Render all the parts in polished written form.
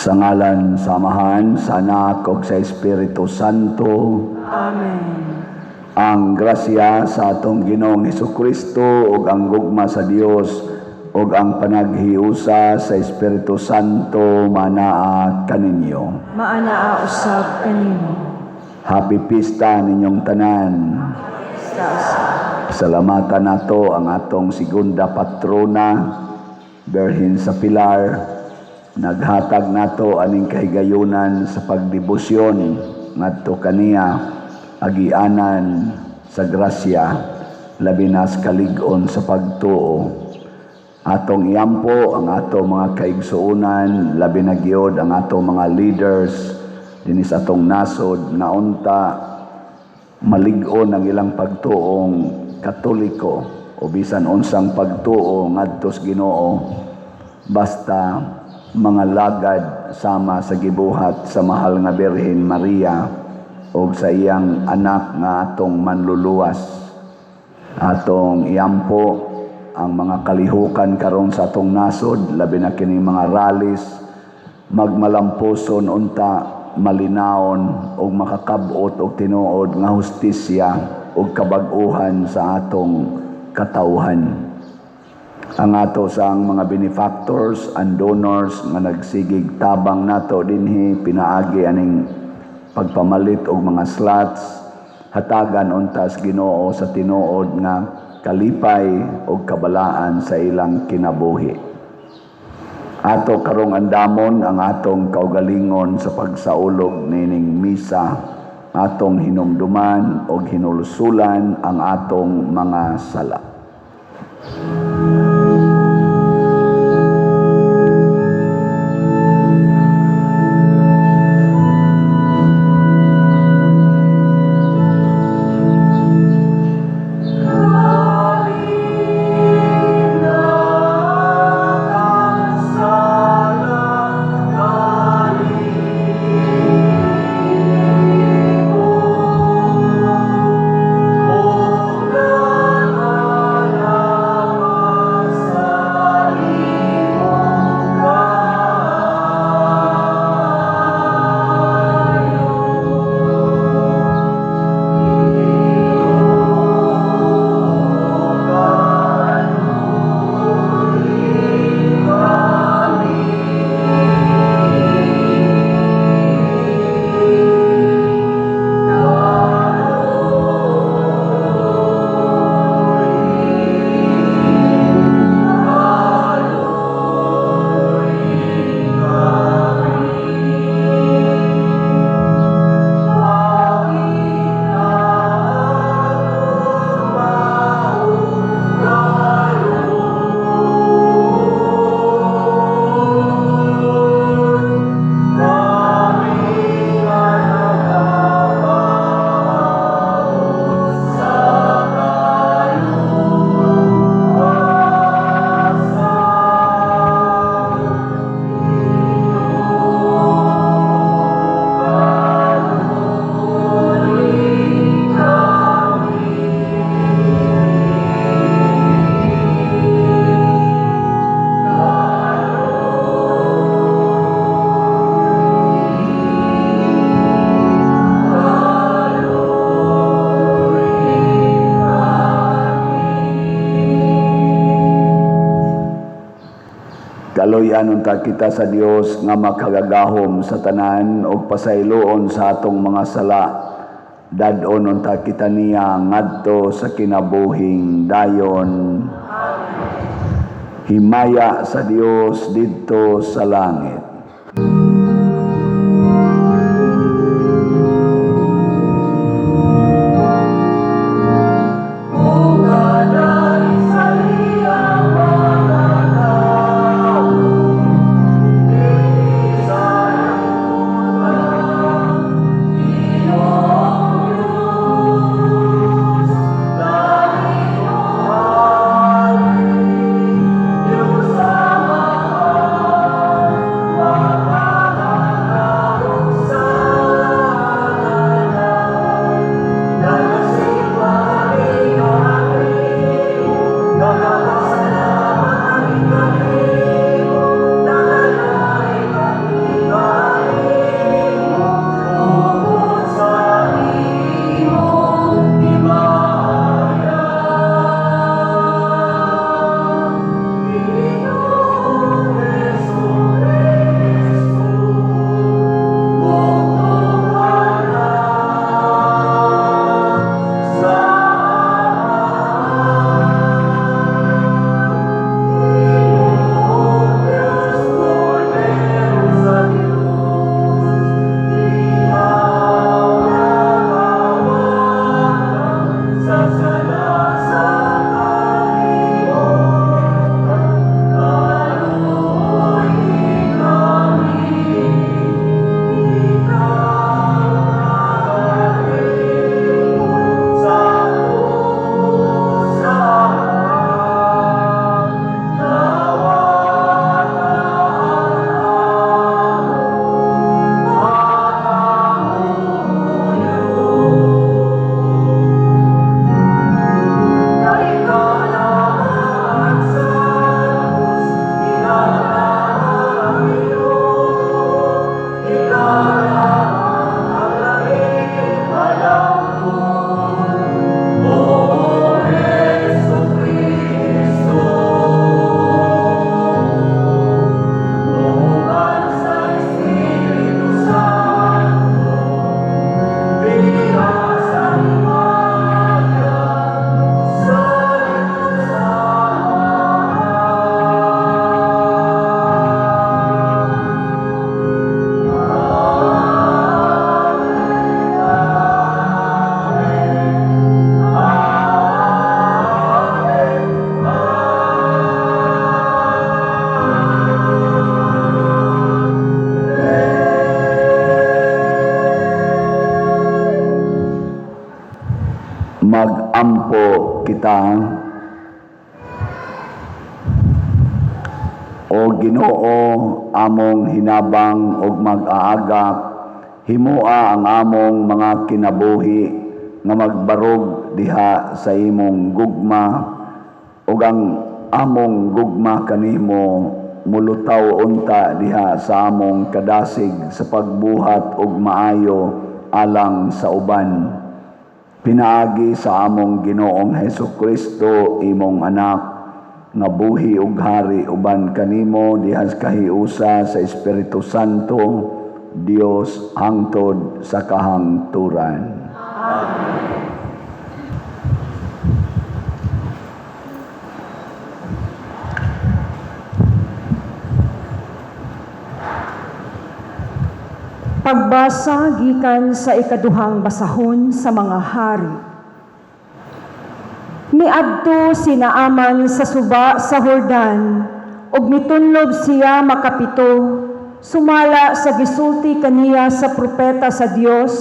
Sa ngalan samahan, sa Anak ug sa Espiritu Santo. Amen. Ang grasya sa atong Ginoong Hesukristo ug ang gugma sa Dios ug ang panaghiusa sa Espiritu Santo manaa kaninyo. Maanaa usab kanimo. Happy Pista ninyong tanan. Salamatan nato ang atong segunda patrona, Birhen sa Pilar. Naghatag nato aning kahigayunan sa pagdebosyon ngadto kaniya agianan sa grasya labi na sa kalig-on sa pagtuo. Atong iyampo ang atong mga kaigsuonan, labi na gyud ang atong mga leaders dinhi sa atong nasod na unta malig-on ang ilang pagtuong Katoliko o bisan unsang pagtuo ngadto sa Ginoo, basta mga lagad sama sa gibuhat sa mahal nga Birhen Maria o sa iyang anak nga atong manluluwas. Atong iyampo ang mga kalihukan karon sa atong nasod, labi na kining mga rallies, magmalampuson unta malinaon o makakabot o tinuod nga hustisya o kabag-uhan sa atong katawhan. Ang ato sang mga benefactors and donors nga nagsigig tabang nato dinhi pinaagi aning pagpamalit og mga slots, hatagan unta sa Ginoo sa tinuod nga kalipay og kabalaan sa ilang kinabuhi. Ato karong andamon ang atong kaugalingon sa pagsaulog nining misa, atong hinumduman og hinulusulan ang atong mga sala. Kaloyan unta kita sa Dios nga makagagahom sa tanan o pasayloon sa atong mga sala. Dadon unta kita niya ngadto sa kinabuhing dayon. Himaya sa Dios didto sa langit. Sama ta. O Ginoo, among hinabang ug mag-aagap, himua ang among mga kinabuhi nga magbarog diha sa imong gugma, ug ang among gugma kanimo mulutaw unta diha sa among kadasig sa pagbuhat ug maayo alang sa uban. Pinaagi sa among Ginoong Hesukristo imong anak, nga buhi ug hari uban kanimo diha sa kahiusa sa Espiritu Santo, Dios hangtod sa kahangturan. Pagbasa gikan sa ikaduhang basahon sa mga hari. Miadto si Naaman sa suba sa Jordan, ug mitunlob siya makapito, sumala sa gisulti kaniya sa propeta sa Dios,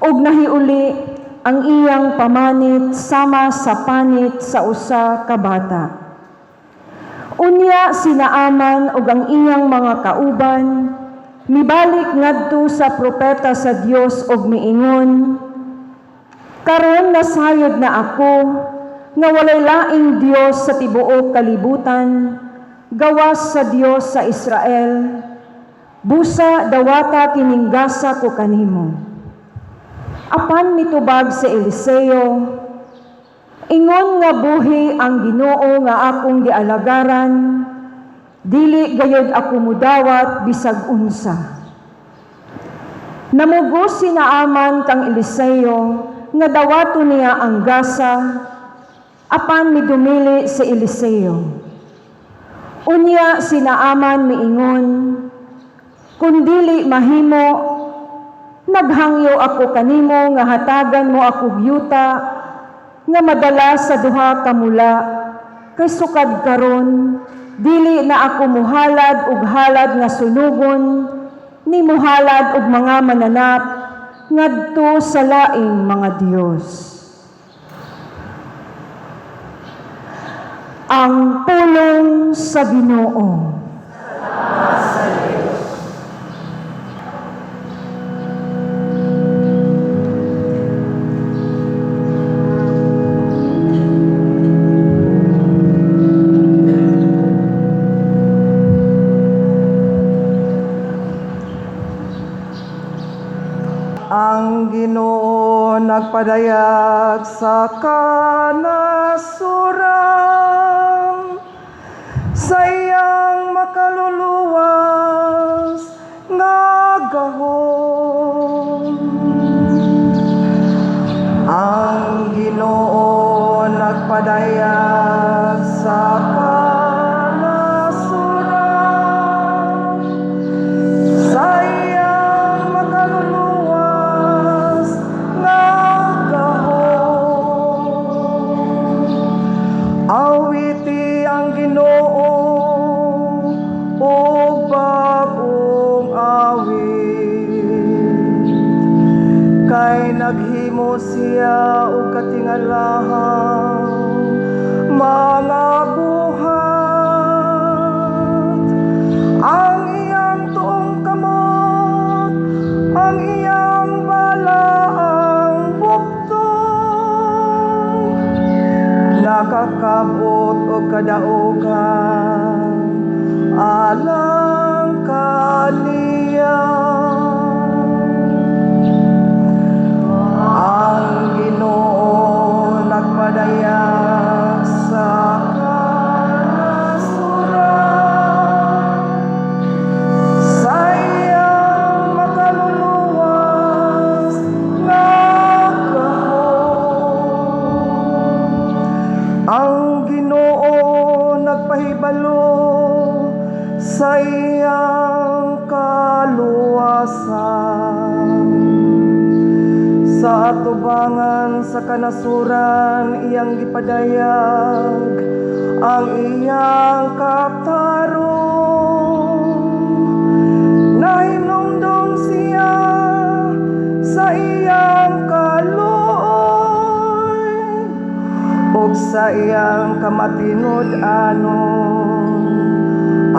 ug nahiuli ang iyang pamanit sama sa panit sa usa ka bata. Unya si Naaman ug ang iyang mga kauban mibalik ngadto sa propeta sa Dios ug miingon, karon nasayod na ako nga walay laing Dios sa tibuok kalibutan, gawas sa Dios sa Israel. Busa dawata kininggasa ko kanimo. Apan mitubag sa Eliseo, ingon nga buhi ang Ginoo nga akong gialagaran, dili gayud ako mudawat bisag unsa. Namugo si Naaman kang Eliseo nga dawato niya ang gasa, apan midumili si Eliseo. Unya si Naaman miingon, kung dili mahimo, naghangyo ako kanimo nga hatagan mo ako yuta nga madala sa duha ka mula, kay sukad karon dili na ako muhalad ug halad nga sunugon, ni muhalad ug mga mananap ngadto sa laing mga Dios. Ang pulong sa Ginoo. Ang Ginoo nagpadayag sa kanasuran, sa iyang makaluluwas nga gahom. Ang Ginoo nagpadayag sa kanasuran, sa iyang makaluluwas nga gahom. Awiti ang Ginoo o bagong awit, kay naghimo siya og katingalahan mga buhat. Ang iyang tuong kamot, ang iyang balaang buktong, nakakabot o kadaugan alang kaniya. Ang Ginoo nagpadayag sa kanasuran, sa iyang makaluluwas nga gahom. Ang Ginoo nagpahibalo sa iyang kaluwasan, sa atubangan sa kanasuran iyang gipadayag ang iyang katarong. Nahinumdum siya sa iyang kaluoy,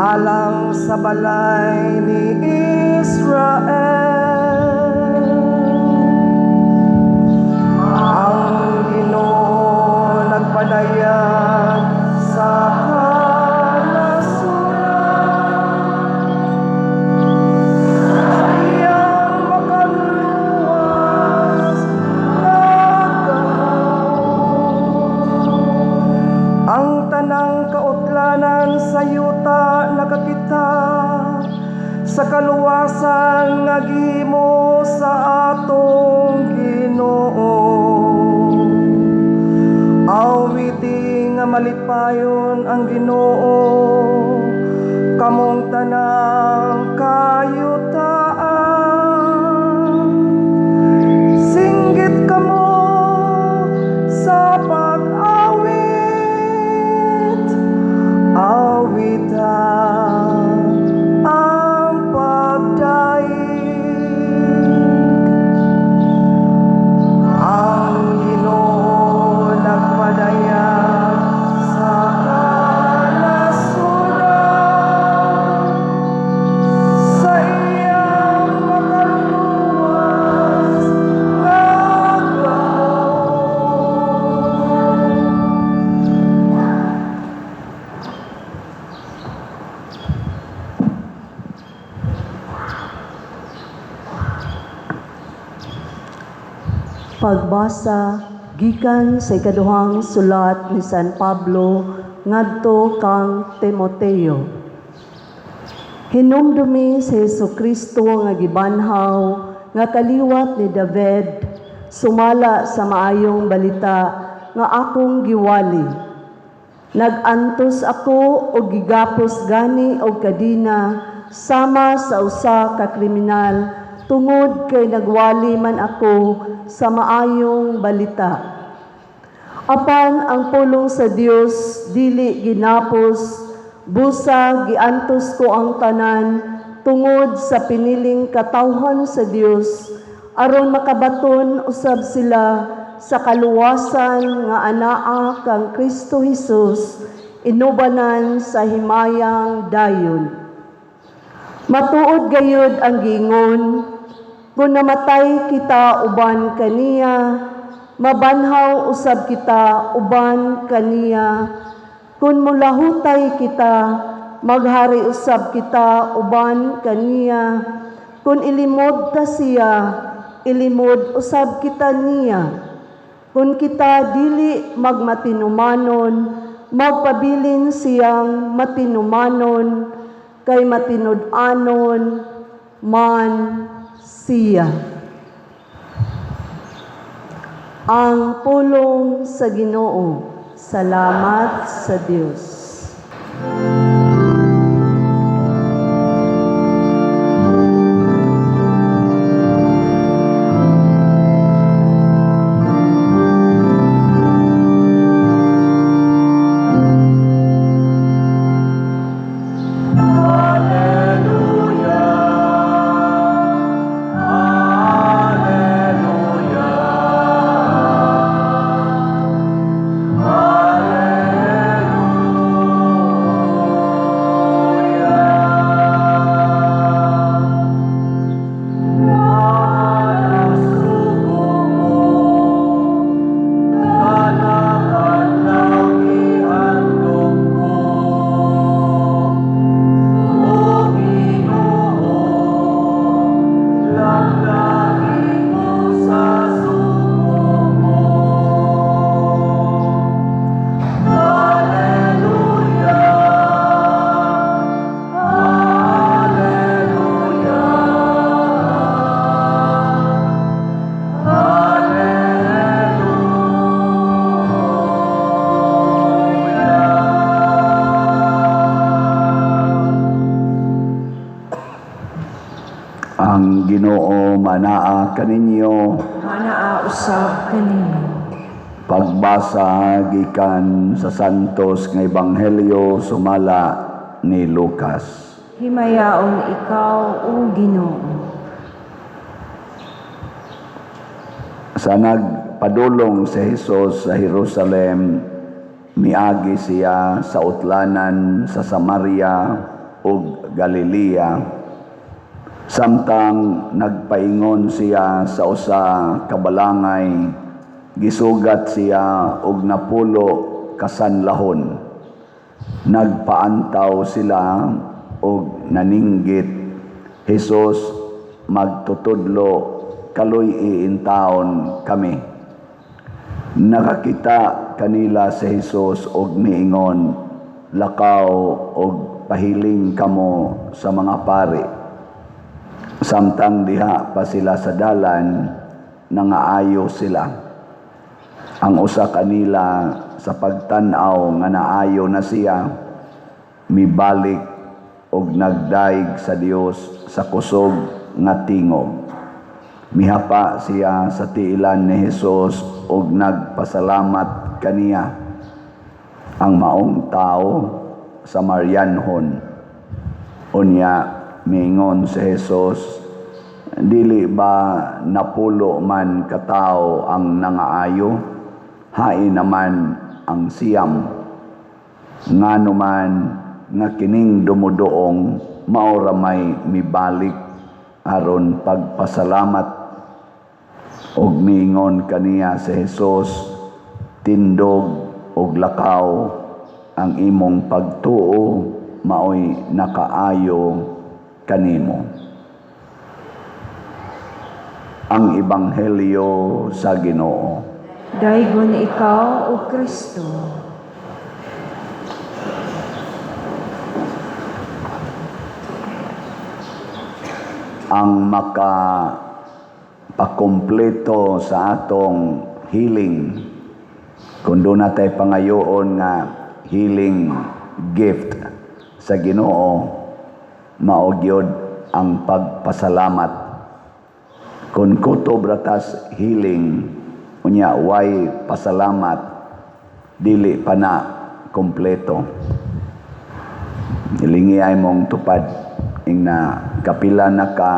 alang sa balay ni Israel. Ang Ginoo nagpadayag sa kanasuran, sa iyang makaluluwas ang tanang kautlanan sa yuta nakakita sa kaluwasan nga gihimo sa atong Ginoo. Awiti nga malipayon ang Ginoo, kamong tanang kayutaan. Singgit kamo sa pag-awit, awitan ang pagdaig. Ang Ginoo nagpadayag sa kanasuran, sa iyang makaluluwas nga Pagbasa gikan sa ikaduhang sulat ni San Pablo ngadto kang Timoteo. Hinumdumi si Jesucristo nga gibanhaw nga kaliwat ni David, sumala sa maayong balita nga akong giwali. Nagantos ako og gigapos gani og kadina sama sa usa ka kriminal tungod kay nagwali man ako sa maayong balita. Apan ang pulong sa Dios dili ginapos, busa giantos ko ang tanan tungod sa piniling katawhan sa Dios aron makabaton usab sila sa kaluwasan nga anaa kang Kristo Jesus inubanan sa himayang dayon. Matuod gayud ang gingon, kung namatay kita uban kaniya, mabanhaw usab kita uban kaniya. Kung mulahutay kita, maghari usab kita uban kaniya. Kung ilimod ta siya, ilimod usab kita niya. Kung kita dili magmatinumanon, magpabilin siyang matinumanon, kay matinud-anon man siya. Ang pulong sa Ginoo. Salamat sa Dios. Ang Ginoo manaa kaninyo. Manaa usab kaninyo. Pagbasa gikan sa Santos nga Ebanghelyo sumala ni Lucas. Himayaon ikaw, O Ginoo. Sa nagpadulong si Jesus sa Jerusalem, miagi siya sa utlanan sa Samaria ug Galilea. Samtang nagpaingon siya sa usa ka balangay, gisugat siya og napulo kasanlahon. Nagpaantaw sila og naninggit, "Hesus, magtutudlo, kaloy iintaon kami." Nakakita kanila si Hesus og niingon, "Lakaw og pahiling kamo sa mga pari." Samtang diha pa sila sa dalan, nangaayo sila. Ang usa kanila sa pagtan-aw nga naayo na siya, mibalik og nagdaig sa Dios sa kusog nga tingog. Mihapa siya sa tiilan ni Hesus og nagpasalamat kaniya. Ang maong tao sa Marianhon. Unya miingon si Hesus, "Dili ba napulo man katao ang nangaayo? Hain naman ang siyam. Ngano man nga kining dumudoong maura may mibalik aron pagpasalamat." Og miingon kaniya si Hesus, "Tindog og lakaw ang imong pagtuo, maoy nakaayo kanimo." Ang Ebanghelyo sa Ginoo. Daygon ikaw, O Kristo. Ang pakumpleto sa atong healing, kung doon natin pangayoon nga healing gift sa Ginoo, maogyod ang pagpasalamat. Kung kutob ratas healing, unya way pasalamat, dili pa na kompleto. Ilingi ay mong tupad ing na kapila na ka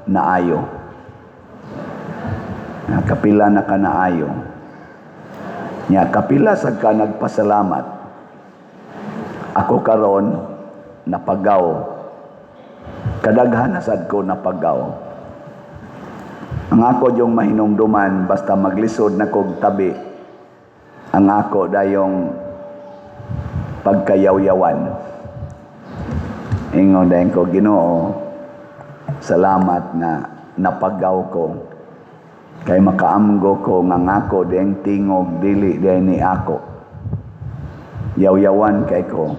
naayo. Kapila na ka naayo. Nya kapila sa ka nagpasalamat. Ako karon napagaw. Kadaghan na sad ko napagaw. Ang ako yung mahinumduman basta maglisod na kog tabi. Ang ako dayong pagkayaw-yawan. Ingon dayon ko, Ginoo, salamat na napagaw ko. Kay makaamgo ko nga ngako dayong tingog dili dayon ni ako. Yaw-yawan kay ko.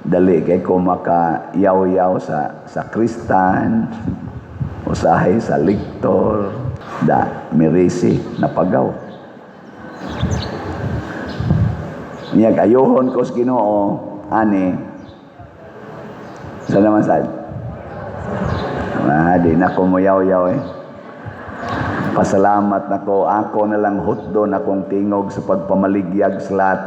Dali kay ko makayaw-yaw sa Kristan, usahay sa liktor, da mirisi napagaw. Niyag ayohon ko sa Ginoo, ani, sa naman sad. Di na ko muyaw-yaw eh. Pasalamat na ko, ako na lang hutdo na kong tingog sa pagpamaligyag sa lahat.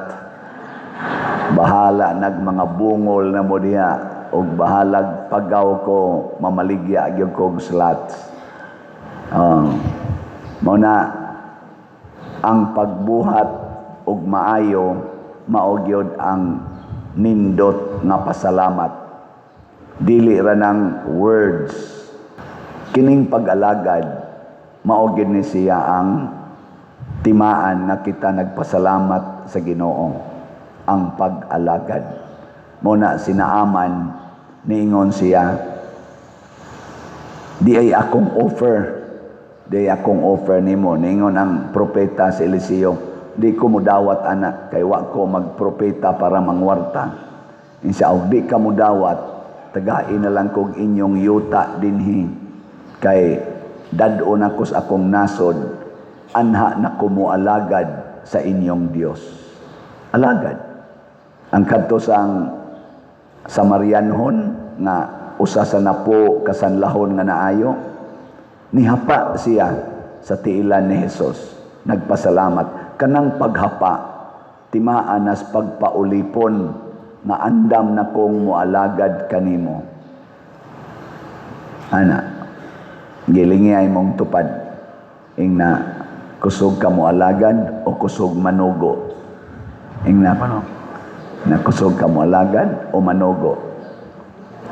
Bahala nag mga bungol na mo diha, o bahalag pagaw ko, mamaligya gyud kog slat. Mao na ang pagbuhat og maayo mao gyud ang nindot nga pasalamat. Dili ra nang words. Kining pag-alagad mao gyud ni siya ang timaan nga kita nagpasalamat sa Ginoo. Ang pag-alagad. Muna sinaaman, niingon siya, di ay akong offer nimo. Niingon ang propeta si Eliseo, di ko mudawat anak, kay wa ko magpropeta para mangwarta. Insya Allah, di ka mudawat, tagain na lang kog inyong yuta dinhi, kay dadon ako sa akong nasod, anha na ko mualagad sa inyong Dios. Alagad. Ang kadto sang Samarianhon nga usa sa napo kasanlahon nga naayo, nihapa siya sa tiilan ni Hesus. Nagpasalamat. Kanang paghapa, timaan as pagpaulipon na andam na kong mualagad kanimo. Ana, gilingi ay mong tupad. Ing na kusog ka mualagad o kusog manugo. Ing na kusog ka mo alagad o manogo.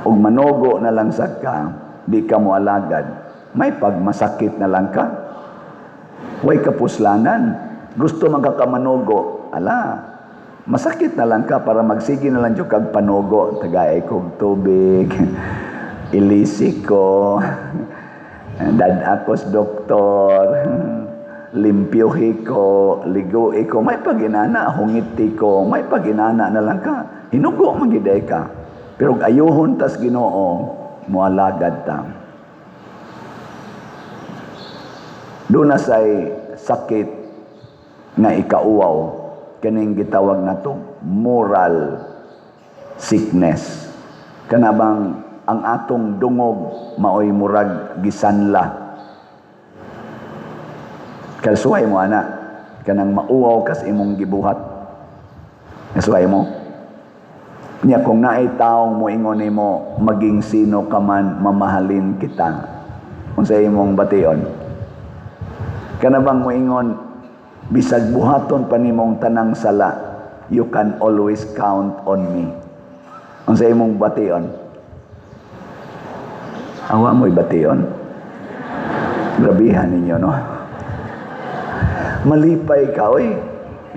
ug manugo na lang sad ka, di ka mo alagad, may pagmasakit na lang ka. Way kapuslanan. Gusto man ka manugo, ala, masakit na lang ka para magsige na lang yung kag panugo. Tagay kog tubig, ilisi ko, dadakos doktor, limpyuhi ko, ligui ko, may paginana, hungiti ko, may paginana na lang ka. Hinugo magiday ka. Pero ayuhon tas Ginoo, mualagad ta. Doon na say sakit nga ikauwaw, kaning gitawag na to moral sickness. Kanabang ang atong dungog maoy murag gisanla. Kasuway mo ana, kanang mauwaw kas imong gibuhat. Kasuway mo. Nya kung naay taong moingon nimo maging sino ka man, mamahalin kita. Unsa imong bation? Kanabang moingon bisag buhaton pa nimong tanang sala, you can always count on me. Unsa imong bation? Awa mo'y bation. Grabihan ninyo, no? Malipay ka, oy.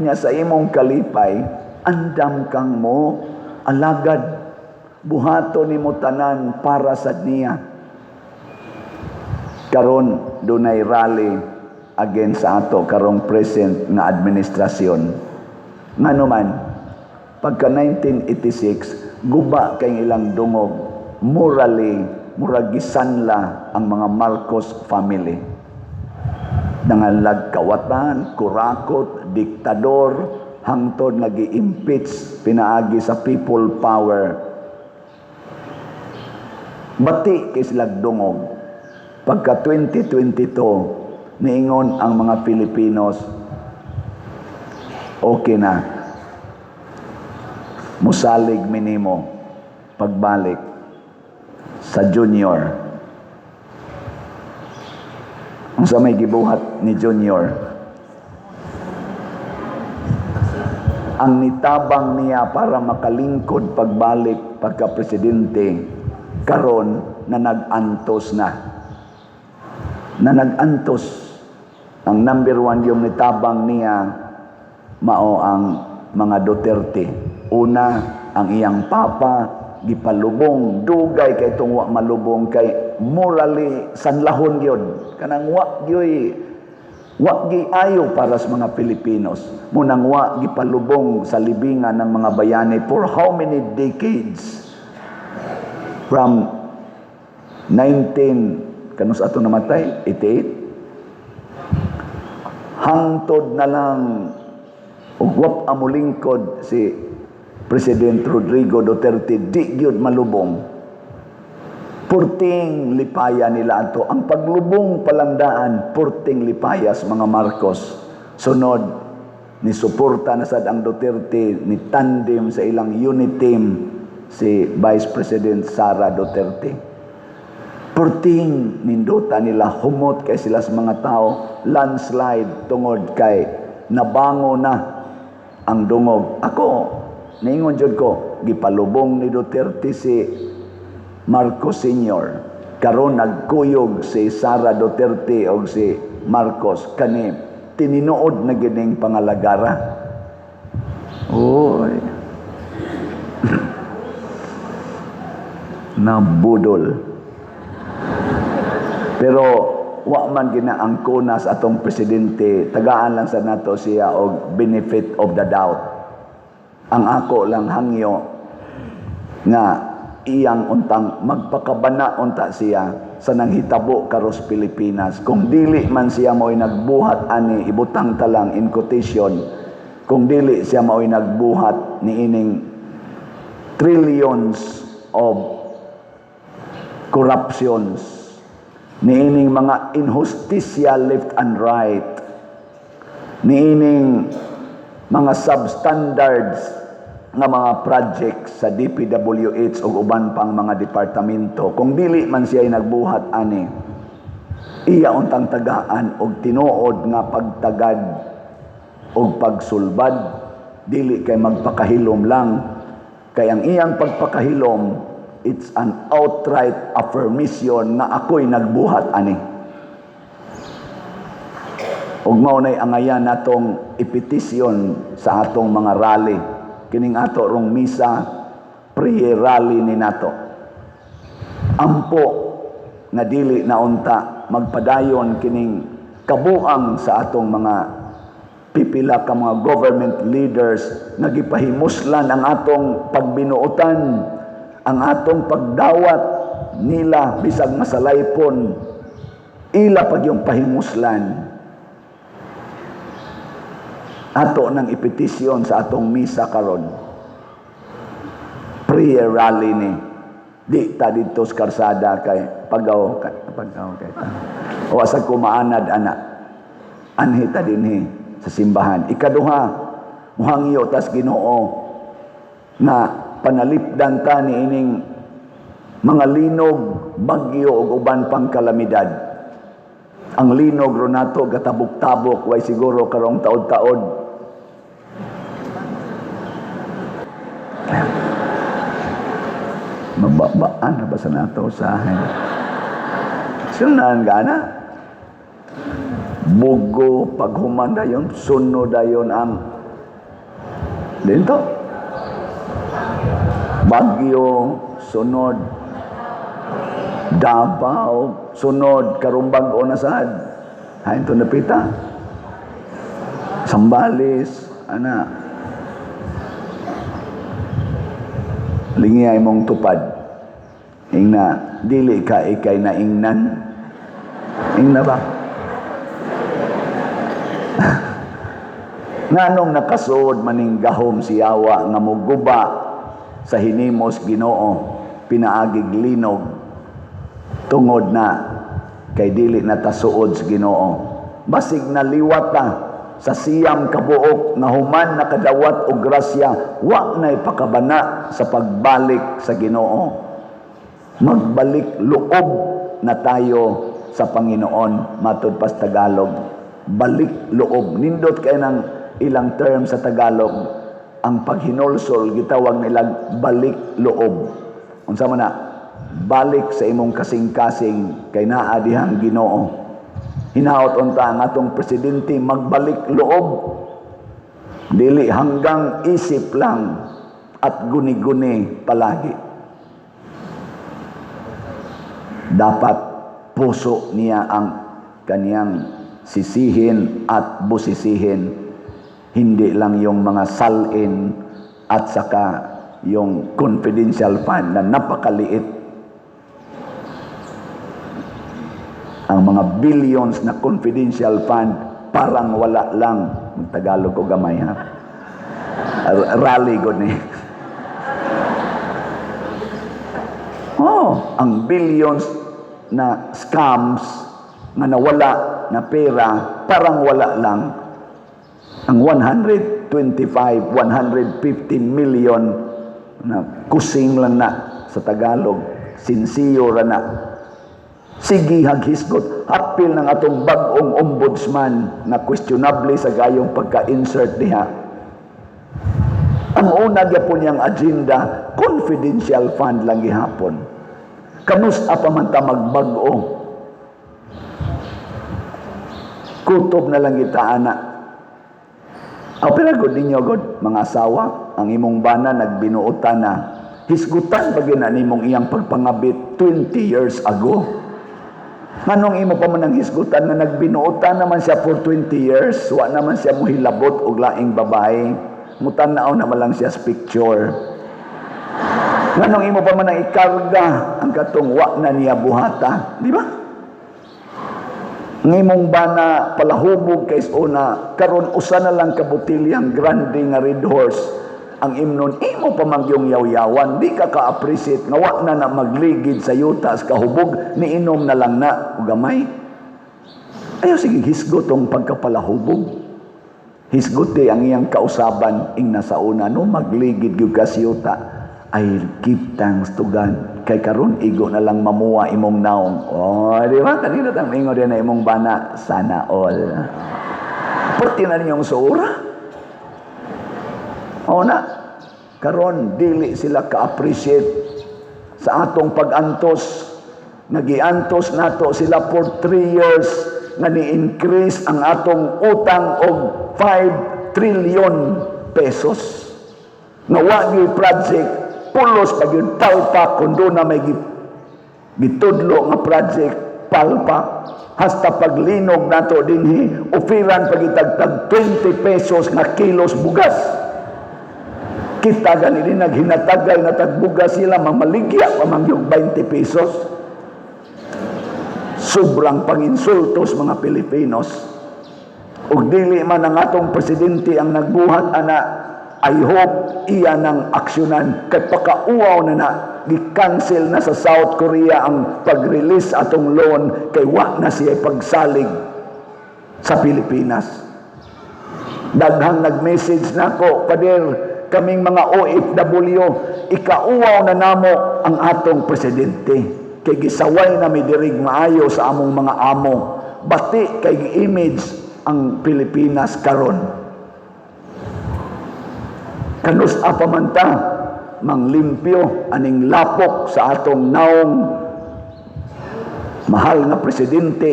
Nya sa imong kalipay, andam kang mo, alagad, buhaton nimo tanan para sa niya. Karon dunay rally against sa ato karong present nga administrasyon. Ngano man, pagka 1986, guba kay ilang dungog, morally, murag gisanla ang mga Marcos family. Nangalag kawatan, kurakot, diktador, hangtod nag-i-impeach, pinaagi sa people power. Bati kay sila dungog. Pagka 2022, niingon ang mga Pilipinos, okay na. Musalig minimo pagbalik sa junior. Ang sa may gibuhat ni junior, ang nitabang niya para makalingkod pagbalik pagka-presidente, karon na nag-antos na. Na nag-antos. Ang number one yung nitabang niya, mao ang mga Duterte. Una, ang iyang papa, gipalubong, dugay kay itong wa malubong, kay morally sanlahon yun. Kanang wa giayo para sa mga Pilipinos. Munang wa gipalubong sa libingan ng mga bayani for how many decades? From kanus ato namatay, 88. Hangtod na lang ugwap amulingkod si President Rodrigo Duterte, di gyud malubong. Purting lipaya nila ato. Ang paglubong palandaan, purting lipayas mga Marcos. Sunod, ni suporta na sad ang Duterte, ni tandem sa ilang unit team si Vice President Sara Duterte. Purting ninduta nila, humot kay sila sa mga tao, landslide tungod kay nabango na ang dungog. Ako, naingon jud ko, gipalubong ni Duterte si Marcos Sr. Karon nagkuyog si Sara Duterte o si Marcos, kani tininuod na gining pangalagara. Oy. Nabudol. Pero wa man ginaangkona sa atong presidente, tagaan lang sa nato siya og benefit of the doubt. Ang ako lang hangyo nga iyang untang magpakabana unta siya sa nanghitabo karos Pilipinas. Kung dili man siya mo'y nagbuhat ani, ibutang talang in quotation, kung dili siya mo'y nagbuhat ni ining trillions of corruptions, niining mga inhustisya left and right, niining mga substandards nga mga projects sa DPWH o uban pang mga departamento, kung dili man siya nagbuhat ani, iya untang tagaan og tinuod nga pagtagad og pagsulbad, dili kay magpakahilom lang, kay ang iyang pagpakahilom It's an outright affirmation na ako'y nagbuhat ani. Ug mao nay angayan natong ipetisyon sa atong mga rally. Kining ato rong misa, prayer rally ni nato. Ampo nga dili na unta magpadayon kining kabuang sa atong mga pipila ka mga government leaders nga gipahimuslan ang atong pagbinuotan, ang atong pagdawat nila bisag masalaypon, ila pag yung pahimuslan. Ato nang ipetisyon sa atong misa karon. Prayer rally ni. Di ta dito sa karsada kay pagaw kay ta. O sa kumaanad ana. Anhi ta dinhi sa simbahan. Ikaduha, muhangyo tas Ginoo na panalipdan ta ni ining mga linog, bagyo ug uban pang kalamidad. Ang linog ro nato gatabok-tabok way siguro karong taod-taod. Mababaan na ba sa nato usahay? Sunan gana? Bugo paghuman dayon, sunod dayon ang dito. Bagyo, sunod. Davao, sunod. Karumbag o nasad. Hain to napita. Sambales, ana. Lingiyay mong tupad. Ingna, dili ka ikay na ingnan. Ingna ba? Nganong nakasod maning gahom si Yawa nga muguba sa hinimos Ginoo pinaagig linog tungod na kay dili na tasuod sa Ginoo. Basig naliwat ta sa siyam kabuok nga human nakadawat og grasya, wa nay pakabana sa pagbalik sa Ginoo. Magbalik loob na tayo sa Panginoon matud pas Tagalog. Balik loob. Nindot kay ng ilang term sa Tagalog, ang paghinulsol gitawag nilang balik loob. Unsa man na? Balik sa imong kasing-kasing kay naa dihang Ginoo. Hinaot unta ang atong presidente magbalik loob. Dili hanggang isip lang at guni-guni palagi. Dapat puso niya ang kaniyang sisihin at busisihin. Hindi lang yung mga salin at saka yung confidential fund na napakaliit. Ang mga billions na confidential fund parang wala lang. Tagalog ko gamay ha. Rally ko ni. Oh, ang billions na scams na nawala na pera parang wala lang. Ang 125, 115 million na kusing lang na sa Tagalog, sinsiyo ra na. Sige haghisgot, apil ng atong bag-ong ombudsman na questionable sa gayong pagka-insert niya. Ang una gyapon niyang agenda, confidential fund lang gihapon. Kamusta pa man ta magbag-o? Kutob na lang kita ana. Pero good ninyo, good, mga asawa, ang imong bana nagbinuotan na. Hisgutan ba na nimong iyang pagpangabit 20 years ago? Manong imo pa man ang hisgutan na nagbinuotan naman siya for 20 years, wa naman siya muhilabot og laing babae, mutanaw naman lang siya sa picture. Manong imo pa man ang ikarga ang katong wa na niya buhata, di ba? Ngimong bana palahubog kay una karon usa na lang ka botilyang grande nga Red Horse ang imnon imo pa magyong yaw-yawan di ka ka-appreciate nga wa na magligid sa yuta sa kahubog niinom na lang na og gamay. Ayo sige hisgot tong pagkapalahubog. Hisgote ang iyang kausaban ing nasa una no magligid gyud ka sa yuta. I give thanks to God. Kay karon igo na lang mamuwa imong naong. Oh, di ba? Kanina tang ingo din na imong bana sana all. Pati na ninyong suura. O na, karon dili sila ka-appreciate sa atong pag-antos. Nagiantos nato sila for 3 years nga ni-increase ang atong utang og 5 trillion pesos. Nawa gyud project pulos pag yung talpa kung doon na may gitudlo nga project palpa hasta paglinog nato dinhi ofiran pagitagtag 20 pesos nga kilos bugas. Kita ganili naghinatagay na tagbugas sila mamaligya pamangyog 20 pesos. Sobrang panginsultos mga Pilipinos. Ug dili man ang atong presidente ang nagbuhat ana, I hope iya nang aksyonan kay pakauaw na gi-cancel na sa South Korea ang pag-release atong loan kay wa na siya pagsalig sa Pilipinas. Daghang nag-message nako, pader kaming mga OFW, ikauaw na namo ang atong presidente kay gisaway na midirig maayo sa among mga amo, bati kay gi-image ang Pilipinas karon. Kanus apamanta manglimpyo aning lapok sa atong naong mahal nga presidente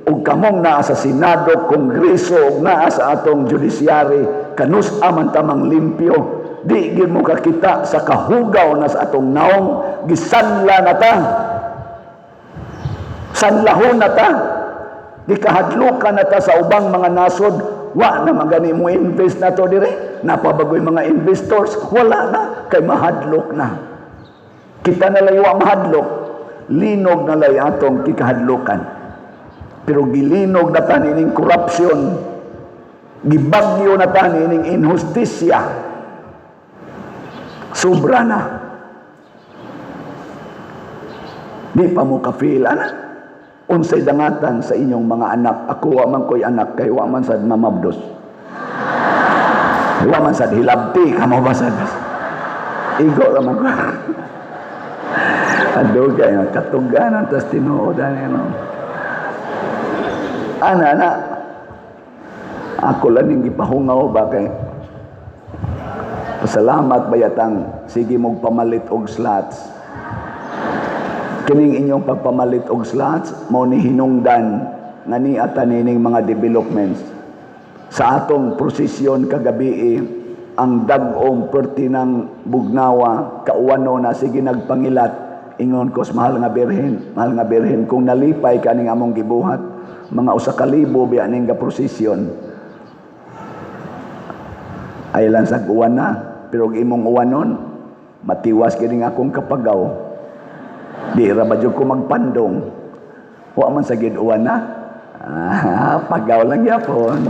ug kamong naa sa Senado, Kongreso ug naa sa atong judiciary. Kanus amanta manglimpyo, di gyud mo kakita sa kahugaw na sa atong naong gisanla na ta. Sanlahon na ta, di kahadlukan na ta sa ubang mga nasod, wa na magani mo invest na to dire, napabagoy mga investors, wala na, kay mahadlok na. Kita na lay wa mahadlok, linog na lay atong kikahadlukan. Pero gilinog na ta nining korupsyon, gibagyo na ta nining inhustisya, sobra na. Di pa mo ka-feel, ana? Unsay dangatan sa inyong mga anak. Ako wa man ko'y anak, kay wa man sad mamabdos. Wa man sad hilabti, kamo ba sad? Igo raman ko. Adugay nga katuganan tas tinuodan ano. Ana, ako lang yung gipahungaw ba kay pasalamat bayatang sige mong pamalit og slots. Kining inyong pagpamalit og slots mao ni hinungdan nga ni atanining mga developments sa atong prosesyon kagabi. Ang dag-ong pertinang bugnawa kauwano na sige nagpangilat ingon ko sa mahal nga birhen kung nalipay kaning among gibuhat mga 1,000 biya ning ga prosesyon ay lang sa uwan na, pero imong uwanon matiwas kining akong kapagaw. Di ra ba jud ko magpandong. Wa man sa gid uwan na. Pagaw lang yapon.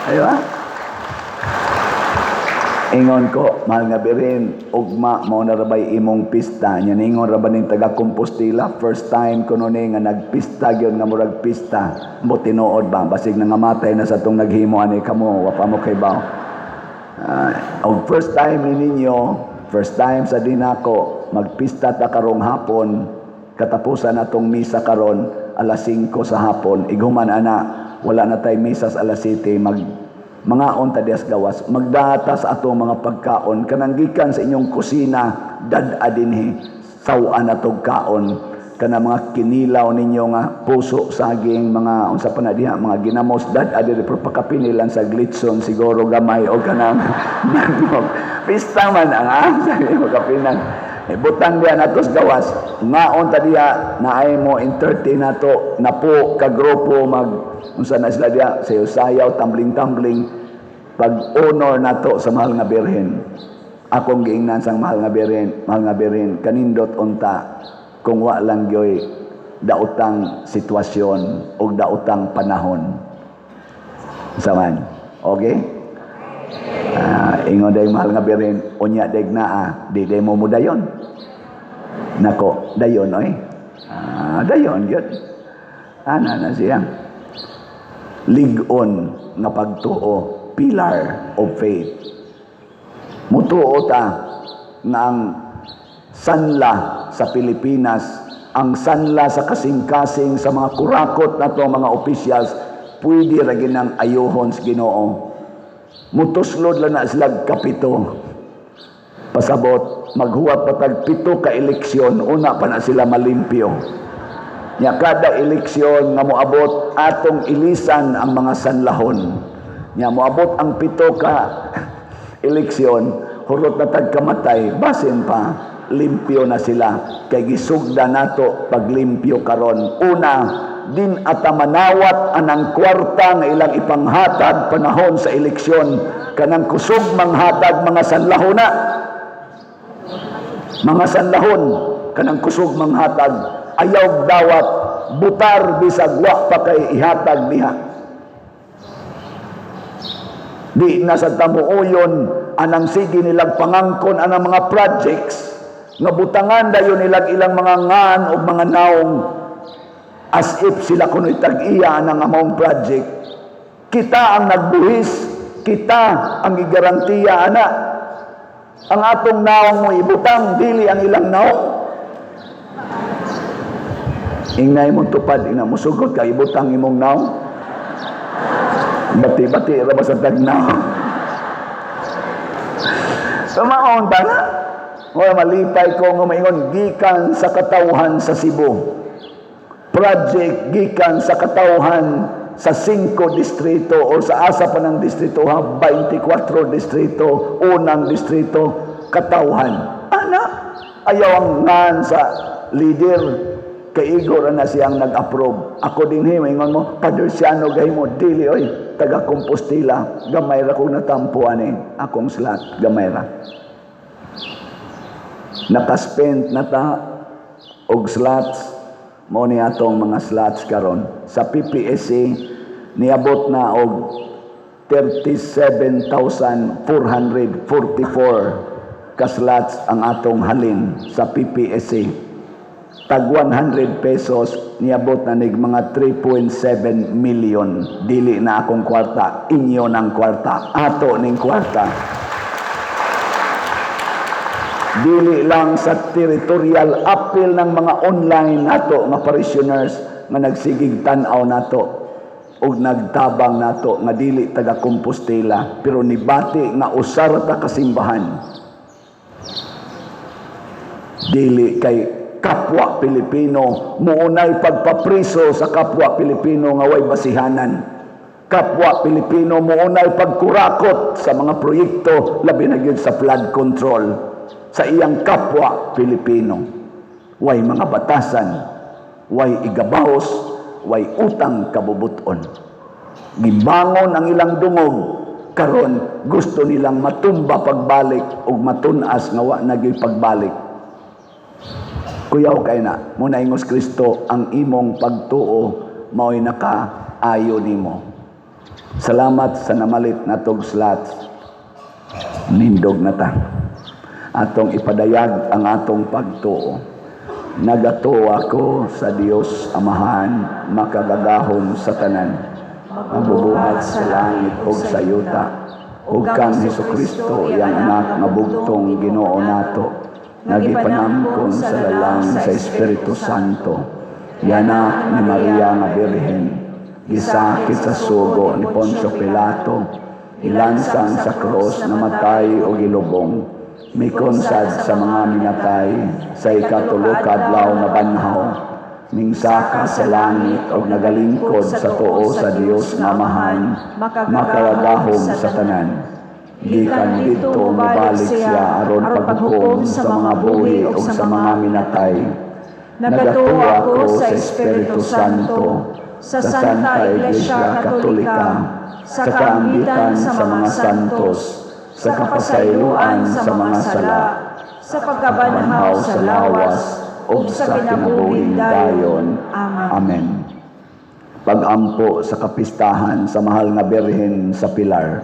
Ayo ha? Ingon ko, mahal nga birin, ugma mao na rabay imong pista. Nya ningon ra ba ning taga Compostela, first time kuno ni nga nagpista gyud nga murag pista. Mo tinuod ba basig nangamatay na sa tong naghimo ani kamo, wa pa mo kay baw. Og first time ninyo, first time sa dinako magpista ta karong hapon, katapusan natong misa karon alas 5 sa hapon, iguman ana wala na tay misa sa alas 7, mangaon ta dias gawas, magdata sa atong mga pagkaon kanang gikan sa inyong kusina, dad-a dinhi sawan atong kaon kana mga kinilaw ninyo nga puso saging mga unsa pa na diha mga ginamos dad-a diri pero pakapinilan sa glitson siguro gamay o kanang nanog pista man ang sabi mo kapinan. Butang diya natos gawas, ngaon ta diya naay mo entertain nato na po ka grupo mag unsa na sila diya sayaw tumbling pag honor nato sa mahal nga birhen. Akong giingnan sang mahal nga birhen kanindot unta kung wa lang gyoy daotang sitwasyon o daotang panahon. Saman, okay? Ingon day mahal nga birhen, unya deg naa, di day mo mudayon. Nako, dayon oy. Dayon gyud. Ana na siya. Ligon nga pagtuo, pillar of faith. Mutuo ta nga ang sanla sa Pilipinas, ang sanla sa kasing-kasing sa mga kurakot nato mga officials, pwede ra ginang ayohon sa Ginoo. Mutuslod lang na sila kapito. Pasabot, maghuwat patag 7 ka eleksyon, una pa na sila malimpyo. Nya kada eleksyon nga moabot atong ilisan ang mga sanlahon. Nya moabot ang 7 ka eleksyon, hurot na tagkamatay, basin pa limpyo na sila. Kay gisugda nato paglimpyo karon. Una, din atamanawat anang kwarta nga ilang ipanghatag panahon sa eleksyon, kanang kusog manghatag mga sanlahona. Mga sanlahon, kanang kusog manghatag, ayaw dawat, butar bisag wa pa kay ihatag diha. Di na sa tamuoyon anang sige nilang pangangkon anang mga projects nga butangan dayon nilang ilang mga ngan o mga naong as if sila kuno'y tag-iya ng among project. Kita ang nagbuhis, kita ang igarantiya ana. Ang atong naong mo ibutang, dili ang ilang naong. Ingay mo tupad, ina mo sugod ka, ibutang imong naong. Bati-bati, raba sa tag-naong. Sumaon ta na. Wala malipay ko nga maingon, gikan sa katawhan sa Cebu. Project gikan sa katawhan sa 5 distrito o sa asa pa ng distrito ha, 24 distrito, unang distrito, katawhan. Ana, ayaw ang ngan sa leader, kay Igor na siyang nag-approve. Ako din maingon mo, Padre Siano gay mo, dili oy, taga Compostela, gamay ra kong natampuan akong slot, gamay ra. Nakaspend na ta og slots, mo ni atong mga slots karon sa PPSC niabot na og 37,444 ka slots ang atong halin sa PPSC. Tag 100 pesos niabot na nig mga 3.7 million. Dili na akong kwarta, inyo ng kwarta, ato ning kwarta. Dili lang sa territorial appeal ng mga online nato nga parishioners nga nagsigig tan-aw nato ug nagtabang nato nga dili taga Compostela pero nibati nga usar ta kasimbahan. Dili kay kapwa Pilipino, muunay pagpapriso sa kapwa Pilipino nga way basihanan. Kapwa Pilipino muunay pagkurakot sa mga proyekto labi na gyud sa flood control. Sa iyang kapwa Pilipino, way mga batasan, way igabahos, way utang kabubuton. Gibangon ang ilang dungog, karon gusto nilang matumba pagbalik ug matunas nga wa na gyud pagbalik. Kuyaw kay na, muna ingos Kristo ang imong pagtuo mao'y nakaayo nimo. Salamat sa namalit natog slots. Nindog na ta. Atong ipadayag ang atong pagtuo. Nagato ako sa Dios Amahan, makagagahom sa tanan, mabubuhat sa langit ug sa yuta, ug kang Hesukristo iyang anak nga bugtong Ginoo nato, nagipanamkon sa lalang sa Espiritu Santo, yanak ni Maria nga Birhen, gisakit sa sugo ni Poncio Pilato, ilansang sa krus, namatay o gilubong, mikonsad sa mga minatay, sa ikatulo kadlaw nga banhaw, mingsaka sa langit o nagalingkod sa tuo sa Dios nga Amahan, makawagahom sa tanan. Gikan dito mabalik siya aron paghukom sa mga buhi o sa mga minatay. Nagatuo ako sa Espiritu Santo, sa Santa Iglesia Katolika, sa kaambitan sa mga santos, sa kapasayloan sa mga sala, sa pagkabanhaw sa lawas, o sa kinabuhing dayon. Amen. Pagampo sa kapistahan sa mahal nga Birhen sa Pilar.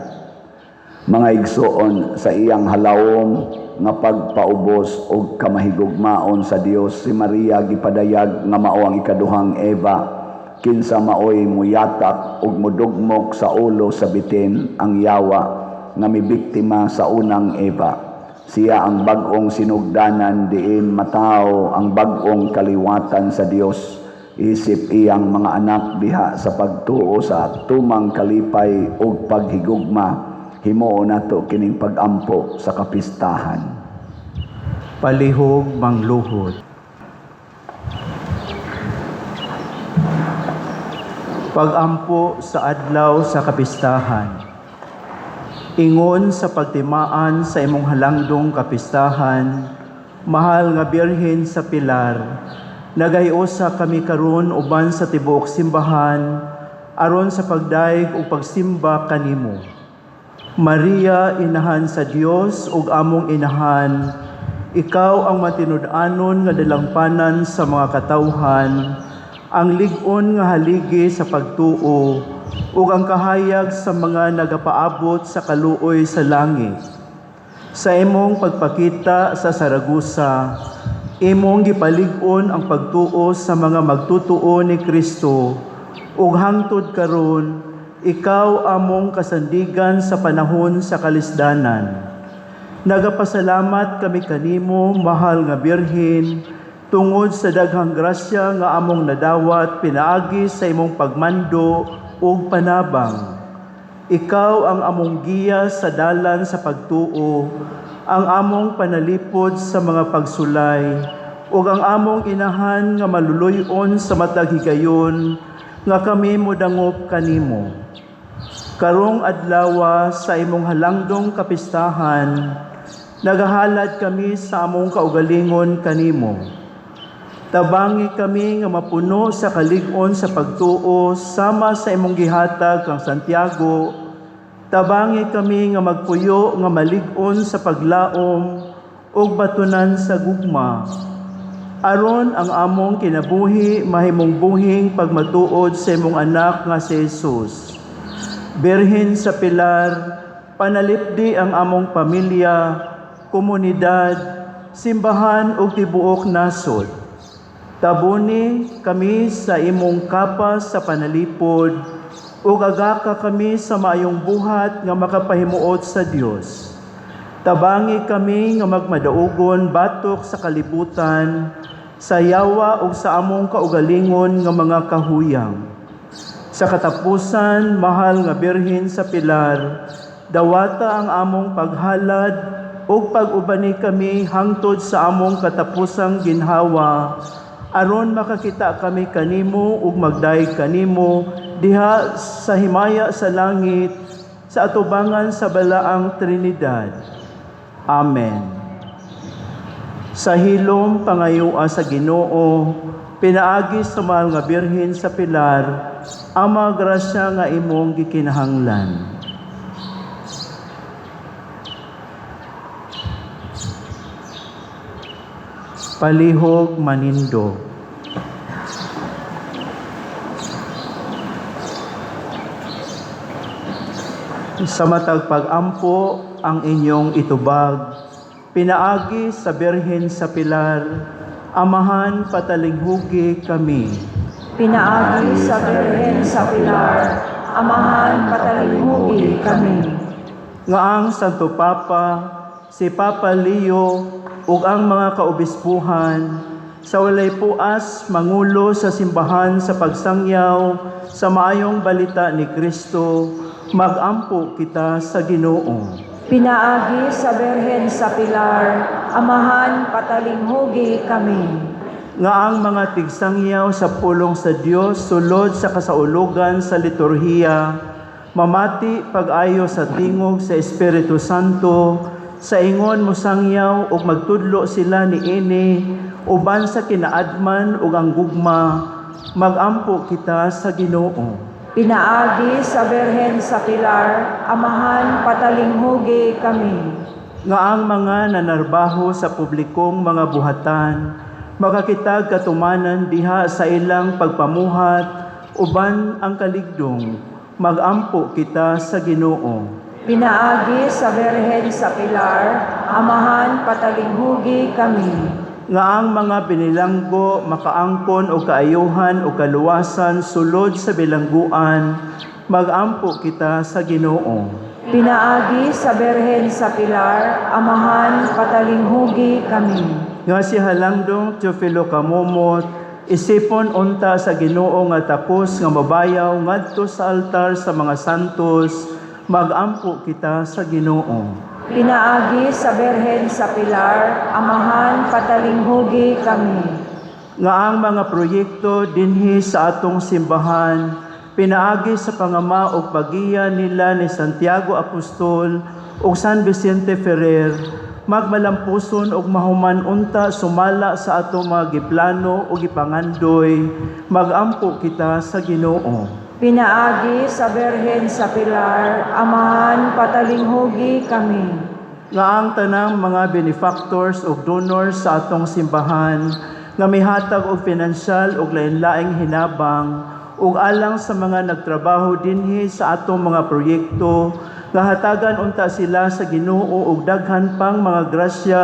Mga igsoon sa iyang halawom nga pagpaubos o kamahigugmaon sa Dios, si Maria gipadayag nga mao ang ikaduhang Eva, kinsa maoy muyatak ug mudugmok sa ulo sa bitin ang yawa nga mibiktima sa unang Eva. Siya ang bag-ong sinugdanan diin mataw ang bag-ong kaliwatan sa Dios. Isip iyang mga anak diha sa pagtuo sa tumang kalipay ug paghigugma. Himuon nato kining pagampo sa kapistahan. Palihog mangluhod. Pagampo sa adlaw sa kapistahan. Ingon sa pagtimaan sa imong halangdong kapistahan, mahal nga Birhen sa Pilar, nagayusa kami karon uban sa tibuok simbahan aron sa pagdaig ug pagsimba kanimo. Maria, inahan sa Dios ug among inahan, ikaw ang matinud-anon nga dalangpanan sa mga katawhan, ang lig-on nga haligi sa pagtuo ug ang kahayag sa mga nagapaabot sa kaluoy sa langit. Sa imong pagpakita sa Saragusa, imong gipalig-on ang pagtuo sa mga magtutuo ni Kristo ug hangtod karon ikaw among kasandigan sa panahon sa kalisdanan. Nagapasalamat kami kanimo, mahal nga Birhen, tungod sa daghang grasya nga among nadawat pinaagi sa imong pagmando ug panabang. Ikaw ang among giya sa dalan sa pagtuo, ang among panalipod sa mga pagsulay, ug ang among inahan nga maluluyon sa matag higayon nga kami modangop kanimo. Karong adlaw sa imong halangdong kapistahan, nagahalad kami sa among kaugalingon kanimo. Tabangi kami nga mapuno sa kalig-on sa pagtuo sama sa imong gihatag kang Santiago. Tabangi kami nga magpuyo nga malig-on sa paglaom ug batunan sa gugma. Aron ang among kinabuhi mahimong buhing pagmatuod sa imong anak nga si Jesus. Birhen sa Pilar, panalipdi ang among pamilya, komunidad, simbahan ug tibuok nasod. Tabuni kami sa imong kapas sa panalipod ug agaka kami sa maayong buhat nga makapahimuot sa Dios. Tabangi kami nga magmadaugon batok sa kalibutan, sa yawa ug sa among kaugalingon nga mga kahuyang. Sa katapusan, mahal nga Birhen sa Pilar, dawata ang among paghalad ug pag-ubani kami hangtod sa among katapusang ginhawa, aron makakita kami kanimo ug magdaig kanimo diha sa himaya sa langit sa atubangan sa balaang Trinidad. Amen. Sa hilom pangayua sa Ginoo, pinaagi sa mahal nga Birhen sa Pilar, ang mga grasya nga imong gikinahanglan. Palihog manindo. Sa matag pag-ampo ang inyong itubag, pinaagi sa Birhen sa Pilar, amahan patalinghugi kami. Pinaagi sa Birhen sa Pilar, amahan patalinghugi kami. Nga ang Santo Papa, si Papa Leo, ug ang mga kaobispuhan, sa walay puas mangulo sa simbahan sa pagsangyaw sa maayong balita ni Kristo, magampo kita sa Ginoo. Pinaagi sa Birhen sa Pilar, amahan patalinghugi kami. Nga ang mga tigsangyaw sa pulong sa Dios sulod sa kasaulugan sa liturhiya, mamati pag-ayo sa tingog sa Espiritu Santo, sa ingon mosangyaw ug magtudlo sila ni ini uban sa kinaadman ug ang gugma, magampo kita sa Ginoo. Pinaagi sa Birhen sa Pilar, amahan patalinghugi kami. Nga ang mga nanarbaho sa publikong mga buhatan, makakitag katumanan diha sa ilang pagpamuhat uban ang kaligdong, magampo kita sa Ginoo. Pinaagi sa Birhen sa Pilar, amahan patalinghugi kami. Nga ang mga binilanggo makaangkon o kaayuhan o kaluwasan sulod sa bilangguan, magampo kita sa Ginoo. Pinaagi sa Birhen sa Pilar, amahan patalinghugi kami. Nga si Halangdong Teofilo Kamomot, isipon unta sa Ginoo nga tapos nga mabayaw ngadto sa altar sa mga santos, magampo kita sa Ginoo. Pinaagi sa Berhen sa Pilar, Amahan patalinghugi kami. Nga ang mga proyekto dinhi sa atong simbahan, pinaagi sa pangama o pagiya nila ni Santiago Apostol o San Vicente Ferrer, magmalampuson og mahuman unta sumala sa atong mga giplano o gipangandoy, magampo kita sa Ginoo. Pinaagi sa Berhen sa Pilar, Amahan patalinghugi kami. Nga ang tanang mga benefactors o donors sa atong simbahan, nga mihatag og pinansyal og lain-laing hinabang ug alang sa mga nagtrabaho dinhi sa atong mga proyekto, nga hatagan unta sila sa Ginoo og daghan pang mga grasya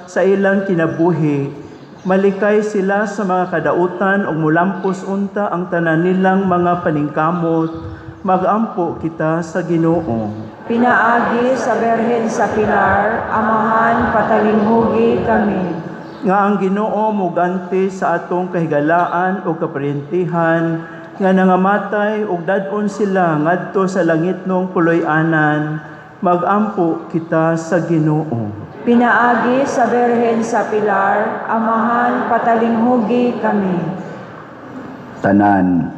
sa ilang kinabuhi. Malikay sila sa mga kadautan ug mulampos unta ang tanan nilang mga paningkamot. Magampo kita sa Ginoo. Pinaagi sa Berhen sa Pilar, Amahan patalinghugi kami. Nga ang Ginoo muganti sa atong kahigalaan o kaparentihan, nga nangamatay ug dad-on sila ngadto sa langitnong puloy-anan, magampo kita sa Ginoo. Pinaagi sa Berhen sa Pilar, Amahan patalinghugi kami. Tanan,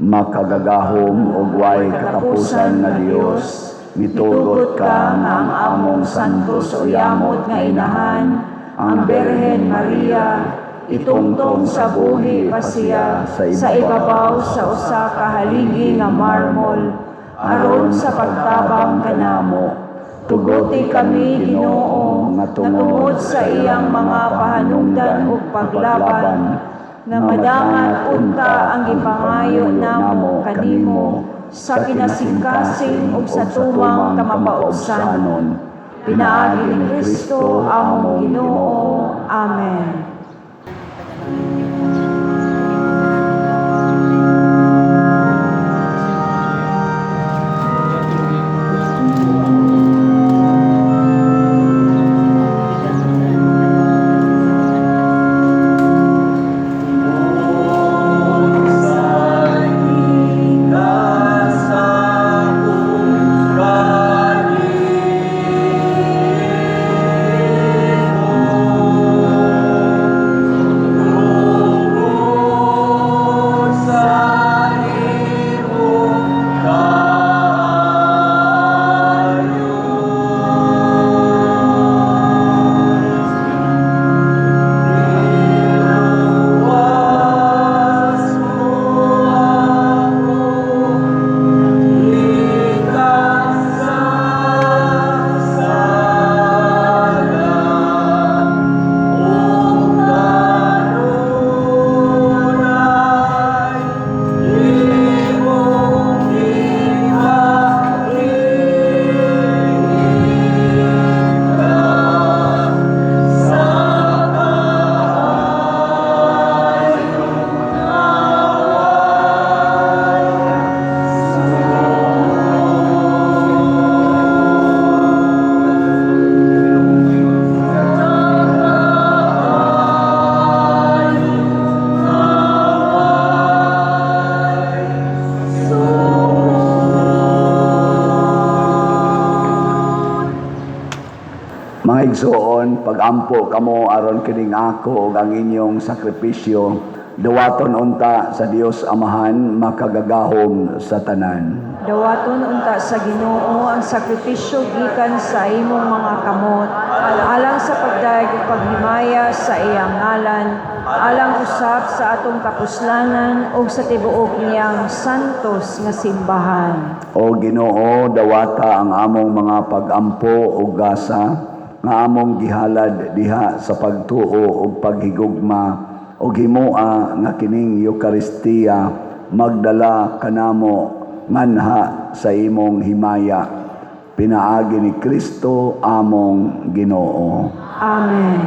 makagagahom ug way katapusan nga Dios, mitugot ka nga ang among santos o yamot nga inahan, ang Berhen Maria, itungtong sa buhi pa siya sa ibabaw sa usa ka haligi nga marmol, aron sa pagtabang kanamo. Tuguti kami, Ginoo, nga tungod sa iyang mga pahanungdan ug paglaban, nga madangan unta ang gipangayo namo kanimo sa kinasingkasing ug sa tumang kamapausanon. Pinaagi ni Kristo among Ginoo. Amen. Mga igsoon, pagampo kamo aron kining ako ug ang inyong sakripisyo, dawaton unta sa Dios Amahan makagagahom sa tanan. Dawaton unta sa Ginoo ang sakripisyo gikan sa imong mga kamot, alang sa pagdaig ug paghimaya sa iyang ngalan, alang usab sa atong kapuslanan ug sa tibuok niyang santos nga simbahan. O Ginoo, dawata ang among mga pagampo ug gasa nga among gihalad diha sa pagtuo ug paghigugma ug himua nga kining Eucharistia magdala kanamo nganha sa imong himaya. Pinaagi ni Kristo among Ginoo. Amen.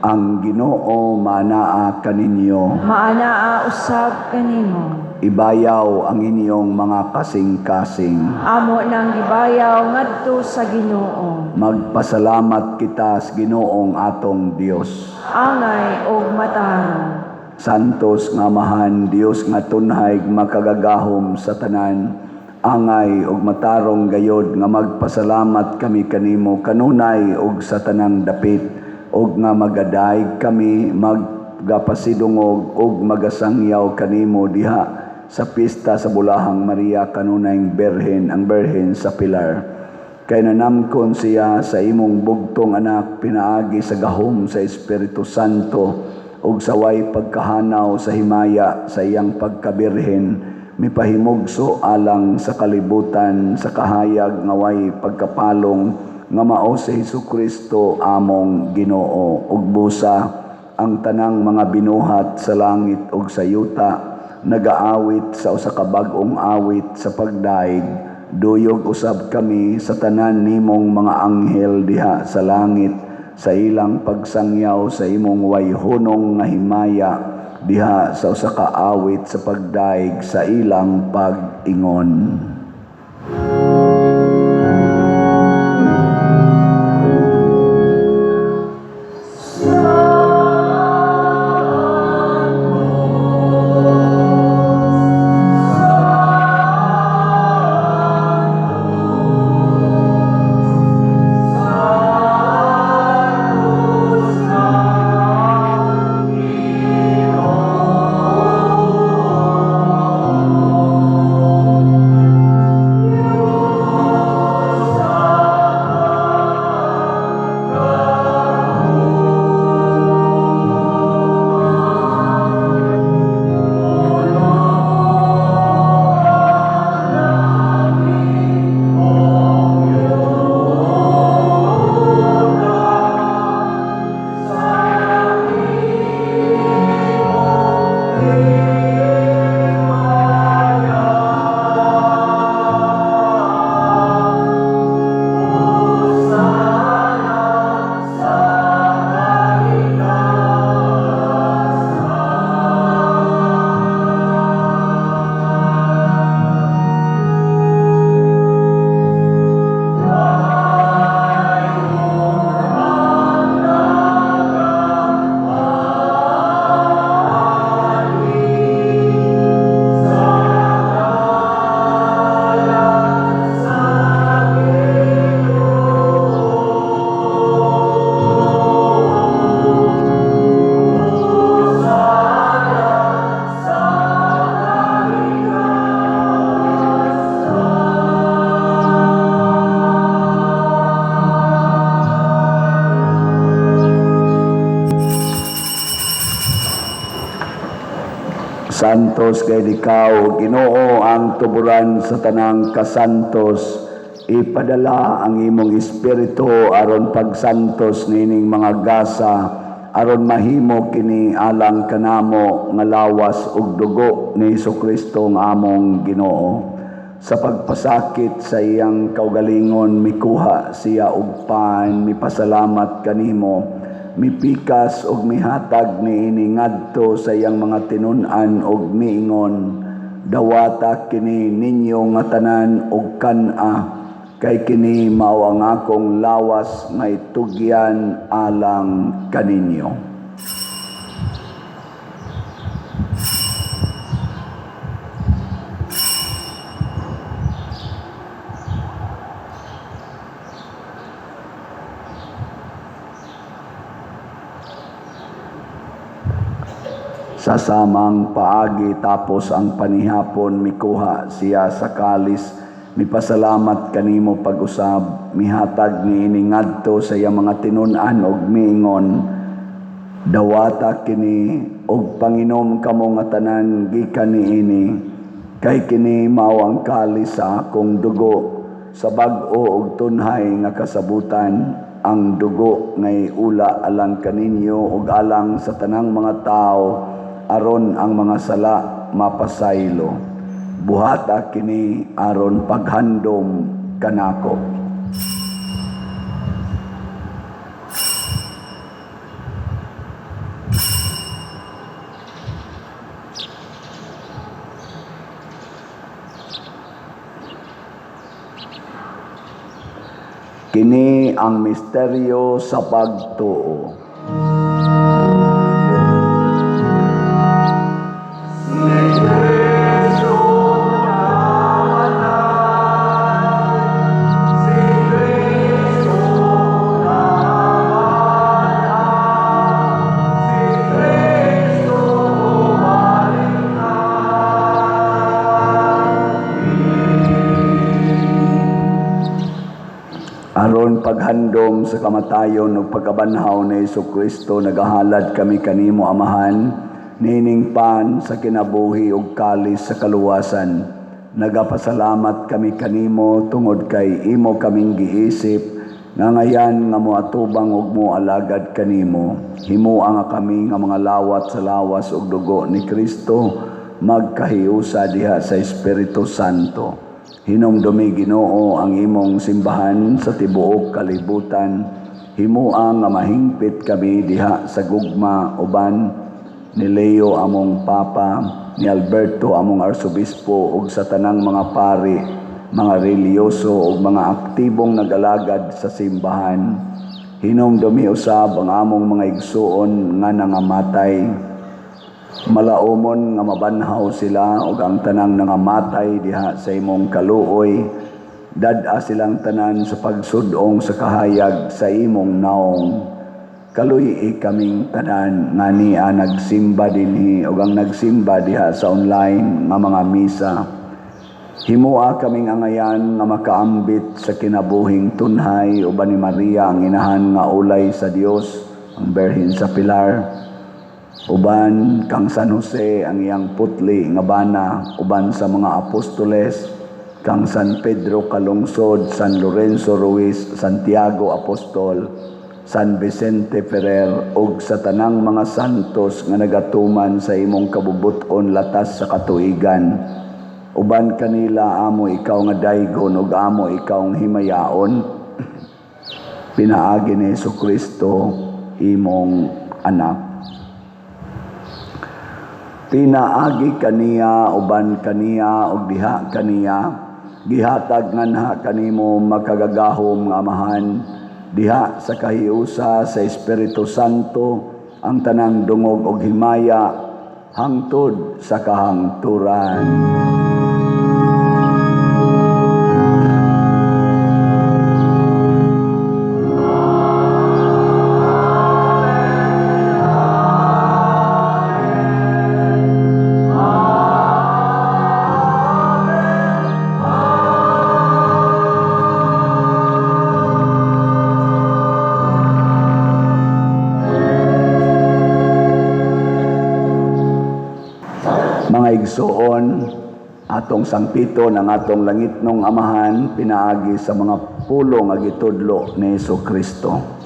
Ang Ginoo maanaa kaninyo. Maanaa usab kanimo. Ibayaw ang inyong mga kasing-kasing. Amo nang gibayaw ngadto sa Ginoo. Magpasalamat kita sa Ginoong atong Dios. Angay og matarong. Santos nga Amahan, Dios nga tunhay makagagahom sa tanan, angay ug matarong gayod nga magpasalamat kami kanimo kanunay ug sa tanang dapit ug nga magadayeg kami magapasidungog ug magasangyaw kanimo diha sa pista sa Bulahang Maria kanunayng Berhen ang Berhen sa Pilar. Kay nanamkon siya sa imong bugtong anak pinaagi sa gahom sa Espiritu Santo ug sa way pagkahanaw sa himaya sa iyang pagkabirhen mipahimugso alang sa kalibutan sa kahayag nga way pagkapalong nga mao si Hesukristo among Ginoo ug busa ang tanang mga binuhat sa langit ug sa yuta nagaawit sa usa ka bag-ong awit sa pagdaig duyog usab kami sa tanan nimong mga anghel diha sa langit sa ilang pagsangyaw sa imong wayhunong nga himaya diha sa usa ka awit sa pagdaig sa ilang pag-ingon. Santos kay ikaw, Ginoo, ang tuburan sa tanang kasantos. Ipadala ang imong espiritu aron pagsantos nining mga gasa aron mahimo kini alang kanamo nga lawas ug dugo ni Hesukristo nga among Ginoo. Sa pagpasakit sa iyang kaugalingon mikuha siya og pan, mipasalamat kanimo, mipikas og mihatag niini ngadto sa iyang mga tinun-an og miingon, dawata kini ninyo nga tanan og kan-a, kay kini mao ang akong lawas nga itugyan alang kaninyo. Sa samang paagi tapos ang panihapon mikuha siya sa kalis, mipasalamat kanimo pag-usab, mihatag niini ngadto sa iyang mga tinun-an og miingon, dawata kini og panginom kamo nga tanan gikan niini, kay kini mao ang kalis sa akong dugo, sa bag-o og tunhay nga kasabutan, ang dugo ngay ula alang kaninyo ug alang sa tanang mga tao, aron ang mga sala mapasaylo. Buhata kini aron paghandom kanako. Kini ang misteryo sa pagtuo. paghandom sa kamatayon ug pagkabanhaw ni Jesucristo nagahalad kami kanimo amahan nining pan sa kinabuhi ug kalis sa kaluwasan. Nagapasalamat kami kanimo tungod kay imo kaming giisip nga ngayan nga moatubang ug moalagad kanimo. Himua nga kami nga mga lawat sa lawas ug dugo ni Kristo magkahiusa diha sa Espiritu Santo. Hinumdumi Ginoo ang imong simbahan sa tibuok kalibutan. Himua nga mahingpit kami diha sa gugma uban ni Leo among Papa, ni Alberto among Arsobispo ug sa tanang mga pari, mga reliyoso ug mga aktibong nag-alagad sa simbahan. Hinumdumi usab ang among mga igsuon nga nangamatay. Malaumon nga mabanhaw sila ug ang tanang nangamatay diha sa imong kaluoy. Dad-a silang tanan sa pagsudong sa kahayag sa imong naong. Kaluy kaming tanan nga niya nagsimba dinhi ug ang nagsimba diha sa online nga mga misa. Himua kaming angayan nga makaambit sa kinabuhing tunhay uban ni Maria ang inahan nga ulay sa Dios, ang Berhin sa Pilar. Uban kang San Jose ang iyang putli nga bana, uban sa mga apostoles, kang San Pedro Kalungsod, San Lorenzo Ruiz, Santiago Apostol, San Vicente Ferrer, ug sa tanang mga santos nga nagatuman sa imong kabubuton latas sa katuigan. Uban kanila amo ikaw nga daygon ug amo ikaw nga himayaon. Pinaagi ni Jesucristo imong anak. Pinaagi kaniya uban kaniya ug diha kaniya gihatag nganha kanimo makagagahom nga amahan diha sa kahiusa sa Espiritu Santo ang tanang dungog ug himaya hangtod sa kahangturan. Mga igsoon, atong sangpito ng atong langitnong amahan pinaagi sa mga pulo nga gitudlo ni Jesucristo.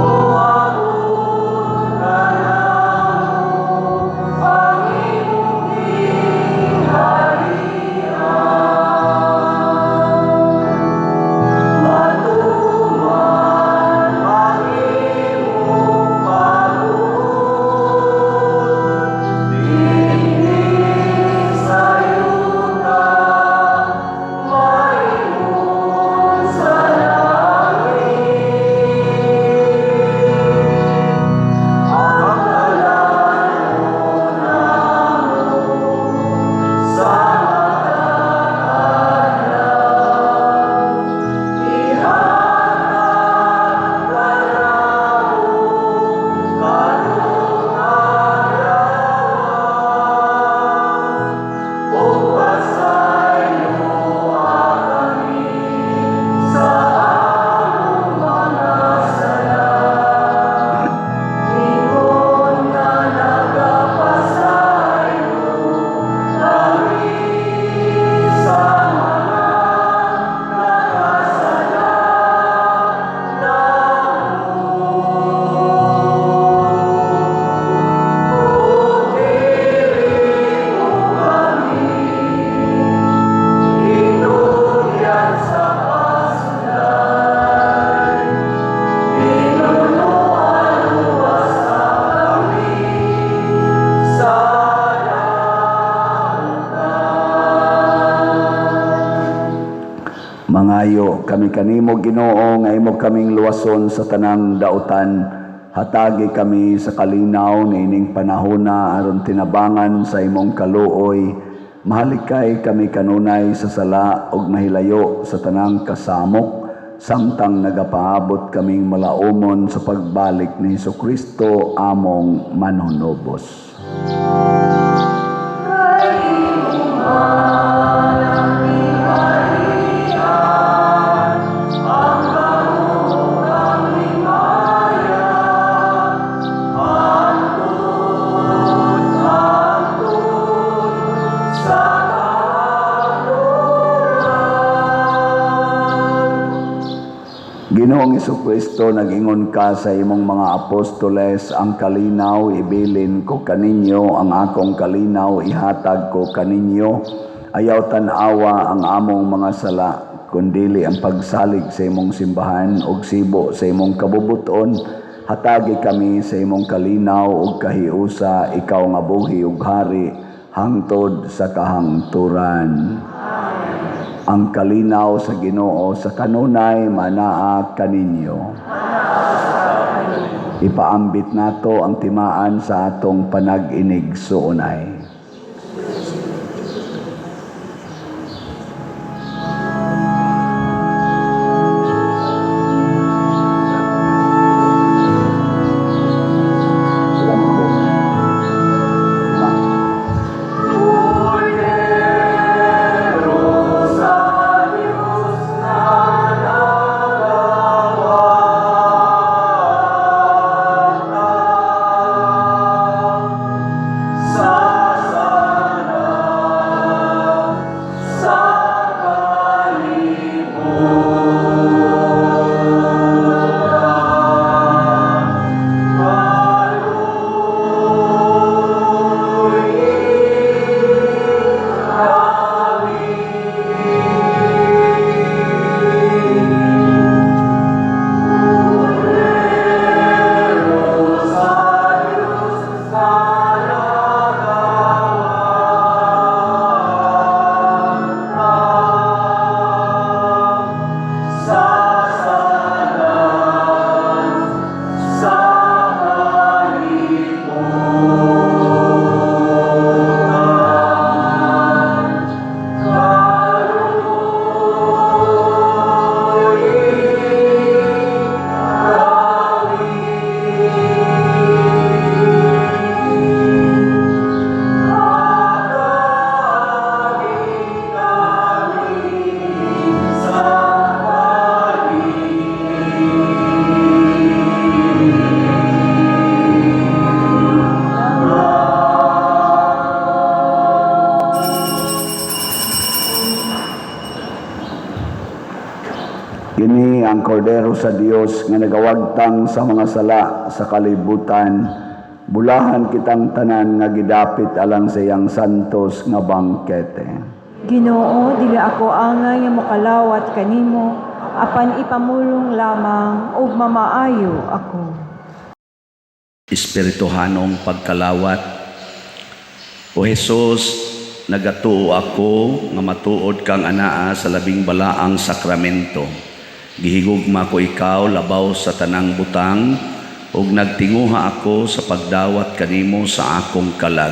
Oh Nayo kami kanimo Ginoo nga imo kaming luwason sa tanang dautan. Hatagi kami sa kalinaw niining panahona aron tinabangan sa imong kaluoy. Mahalikay kami kanunay sa sala ug mahilayo sa tanang kasamok samtang nagapaabot kaming malaumon sa pagbalik ni Hesukristo among manunobos. Ginoong Hesukristo, nag-ingon ka sa imong mga apostoles, ang kalinaw ibilin ko kaninyo, ang akong kalinaw ihatag ko kaninyo. Ayaw tan-awa ang among mga sala, kundili ang pagsalig sa imong simbahan ug sibo sa imong kabubuton. Hatagi kami sa imong kalinaw ug kahiusa, ikaw nga buhi ug hari hangtod sa kahangturan. Ang kalinaw sa Ginoo sa kanunay manaa kaninyo. Ipaambit nato ang timaan sa atong panag-inig suunay. Kini ang kordero sa Dios nga nagawagtang sa mga sala sa kalibutan. Bulahan kitang tanan nga gidapit alang sa iyang santos nga bangkete. Ginoo, dili ako angay nga mokalawat kanimo, apan ipamulong lamang ug mamaayo ako. Espirituhanong pagkalawat. O Jesus, nagatuo ako nga matuod kang anaa sa labing balaang sakramento. Gihigugma ko ikaw labaw sa tanang butang ug nagtinguha ako sa pagdawat kanimo sa akong kalag.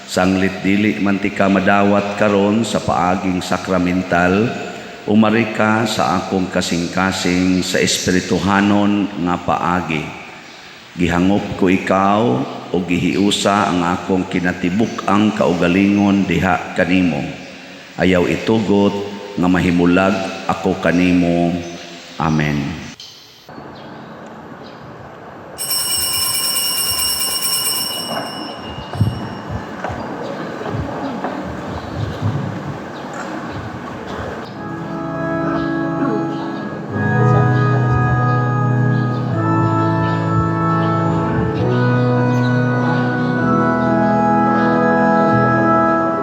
Sanglit dili man ti ka madawat karon sa paaging sakramental, umari ka sa akong kasing-kasing sa espirituhanon nga paagi. Gihangop ko ikaw o gihiusa ang akong kinatibuk ang kaugalingon diha kanimo. Ayaw itugot nga mahimulag ako kanimo. Amen.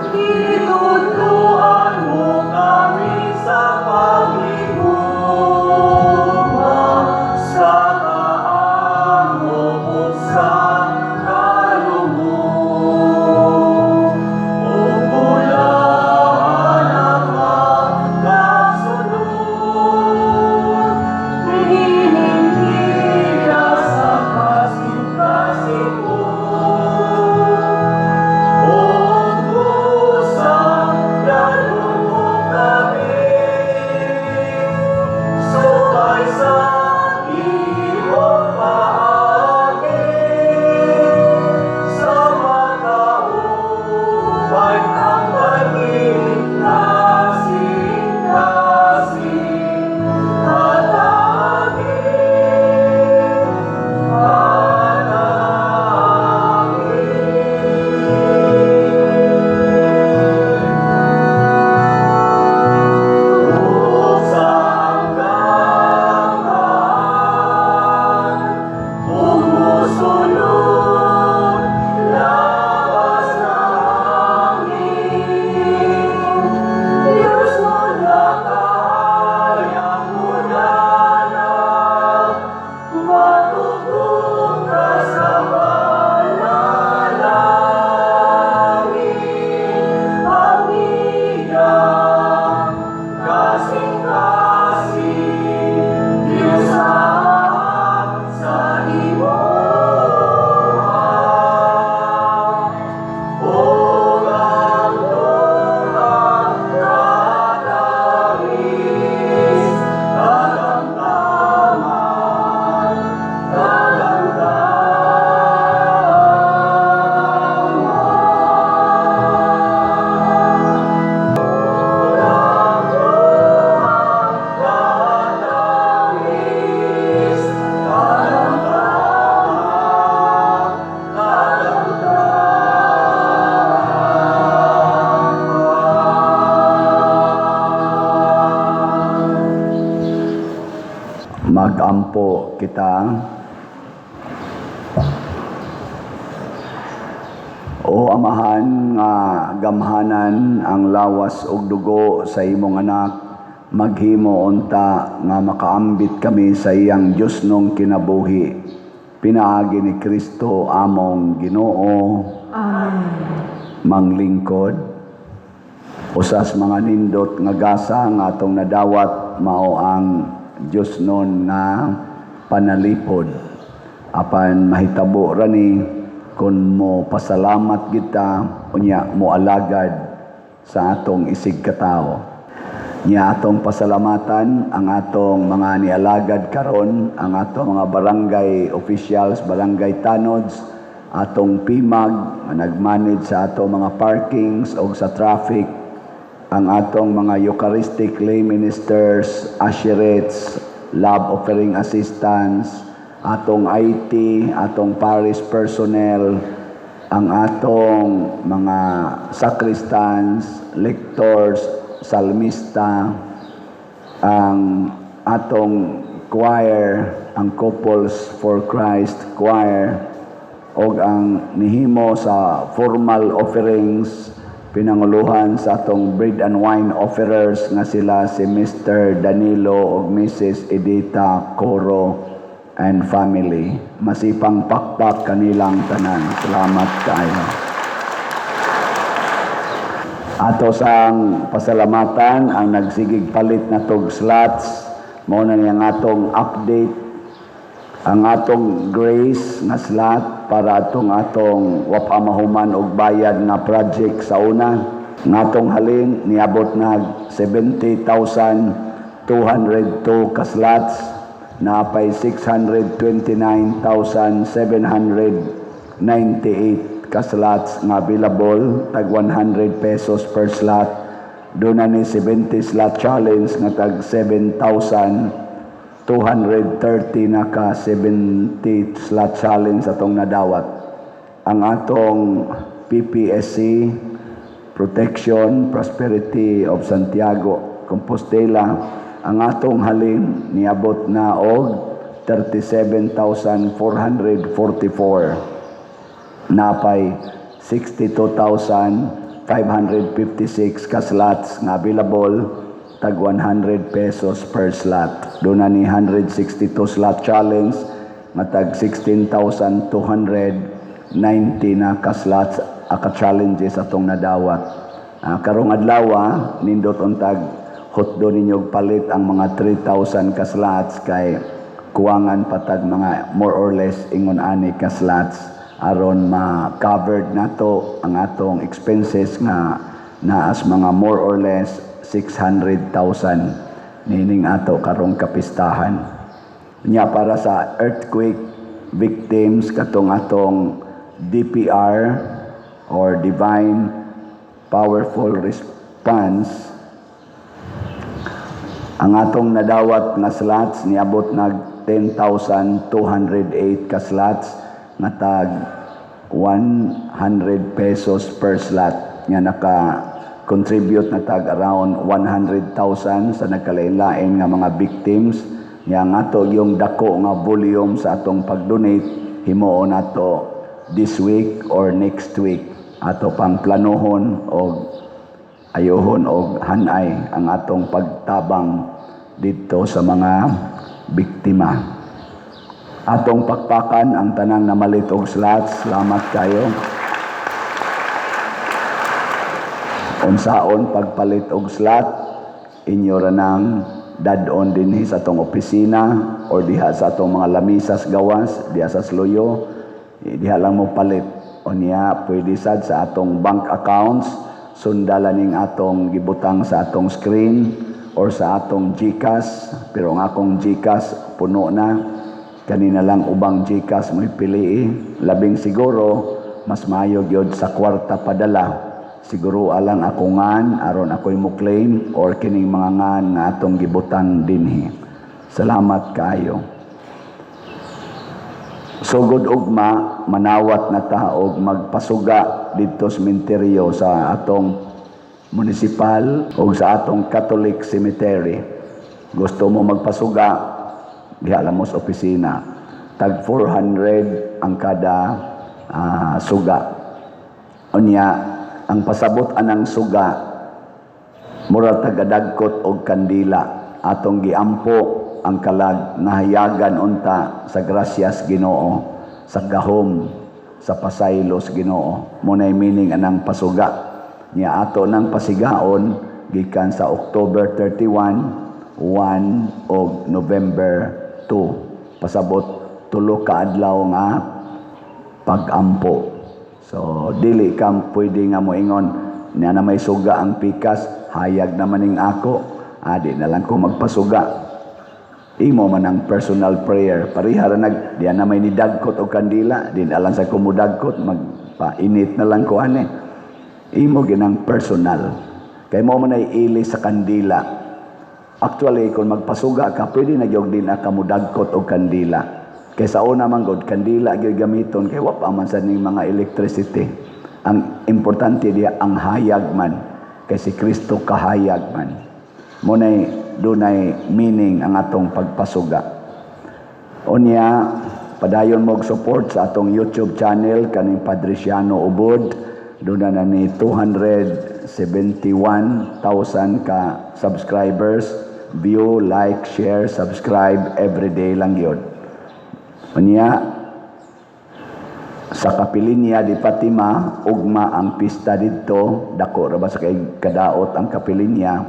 Tinutuluan mo kami sa pag-ibig. maampo kita. O Amahan nga gamhanan ang lawas ug dugo sa imong anak, maghimo unta nga makaambit kami sa iyang Dios nung kinabuhi. Pinaagi ni Kristo among Ginoo. Amen. Manglingkod. Usas mga nindot nga gasa nga atong nadawat mao ang Dios nun nga panalipod. Apan mahitabo rani kung mo pasalamat kita unya mo alagad sa atong isig katao. Nya atong pasalamatan ang atong mga nialagad karon, ang atong mga barangay officials, barangay tanods, atong PIMAG nga nagmanage sa atong mga parkings o sa traffic, ang atong mga Eucharistic lay ministers, usherates, love offering assistants, atong IT, atong parish personnel, ang atong mga sacristans, lectors, salmista, ang atong choir, ang Couples for Christ choir, o ang nihimo sa formal offerings, pinanguluhan sa atong bread and wine offerers nga sila si Mr. Danilo o Mrs. Edita Coro and family. Masipang pakpak kanilang tanan. Salamat kayo. Ato sang pasalamatan ang nagsigig palit na tog slots, mao na niyang atong update ang atong grace nga slot para atong wapamahuman og bayad nga project sa una. Ngatong halin niabot na 70,202 ka slots, napay 629,798 ka slots nga available, tag 100 pesos per slot. Doon na ni 70 slot challenge nga tag 7,230 na ka 70 slot challenge atong nadawat. Ang atong PPSC, Protection, Prosperity of Santiago, Compostela, ang atong halin niabot na og 37,444. Napay 62,556 ka slots nga available, tag 100 pesos per slot. Doon na ni 162 slot challenge nga tag 16,290 na ka slots ka-challenges atong nadawat. Karong adlaw nindot untag hotdo ninyo palit ang mga 3,000 ka slots kay kuwangan patag mga more or less ingon ani ka slots aron ma-covered nato ang atong expenses nga naas mga more or less 600,000 nining ato karong kapistahan. Nya para sa earthquake victims katong atong DPR or Divine Powerful Response, ang atong nadawat nga slots niabot nag 10,208 ka slots nga tag 100 pesos per slot, nga naka-contribute na tag around 100,000 sa nagkalain-lain nga mga victims. Nga ato yung dako nga volume sa atong pag-donate himuon nato this week or next week, ato pang planohon o ayohon o hanay ang atong pagtabang dito sa mga biktima. Atong pakpakan ang tanang namalit og slots. Salamat kayo. Unsaon pagpalit og slot, inyo ra nang dadon dinhi sa atong opisina or diha sa atong mga lamisas gawas, diha sa sluyo, diha lang mo palit. O niya, pwede sad sa atong bank accounts, sundalan ning atong gibutang sa atong screen or sa atong GCash, pero ang akong GCash puno na. Kanina lang ubang GCash mo ipili. Labing siguro, mas mayo gyud sa kwarta padala. Siguro alang ako ngan, aron ako'y mo claim, or kining mga ngan nga atong gibutang dinhi. Salamat kayo. Sugod ugma, manawat na ta og magpasuga dito sa sementeryo sa atong municipal o sa atong Catholic cemetery. Gusto mo magpasuga, diha lamos opisina. Tag 400 ang kada suga. Unya, ang pasabot anang suga, mura tagadagkot og kandila. Atong giampo ang kalag nahayagan unta sa grasyas Ginoo, sa gahom, sa pasaylos Ginoo. Munay meaning anang pasuga. Nya ato nang pasigaon gikan sa October 31, 1 og November 2. Pasabot tulo ka adlaw nga pagampo. So dili ka pwede nga moingon niya na may suga ang pikas, hayag naman ning ako, di na lang ko magpasuga. Imo man ang personal prayer. Pariha ra diyan na may nidagkot o kandila, din alang sa kumudagkot, magpainit na lang ko ani. Imo ginang personal. Kay mo man ay ili sa kandila. Actually, kung magpasuga ka, pwede na gyud din ka mudagkot o kandila. Kay sa una man gud kandila gyud gamiton kay wa pa man sa ning mga electricity. Ang importante diya ang hayag man. Kay si Kristo kahayag man. Munay dunay meaning ang atong pagpasuga. Unya, padayon mo og support sa atong YouTube channel kaning Padriciano Ubod. Doon na ni 271,000 ka subscribers. View, like, share, subscribe everyday lang yun. Unya, sa Kapilinya di Fatima, ugma ang pista dito. Dako ra ba sa kay kadaot ang Kapilinya.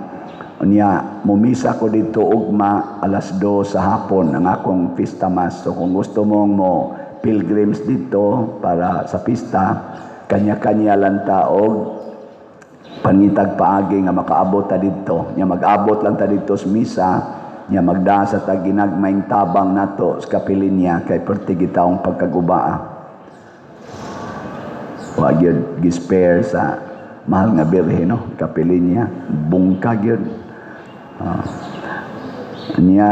Unya, mumisa ko dito ugma alas 2 sa hapon ang akong pista mas. So kung gusto mong mo pilgrims dito para sa pista, kanya-kanya lang taog pangitag paagi nga makaabot ta dito. Nya mag-abot lang ta dito sa misa. Nya magdasa ta ginagmayng tabang nato sa Kapilinya kay perti gitaong pagkagubaa. Wa gyud gispare sa mahal nga birhen no, Kapilinya, bungkag gyud. Nya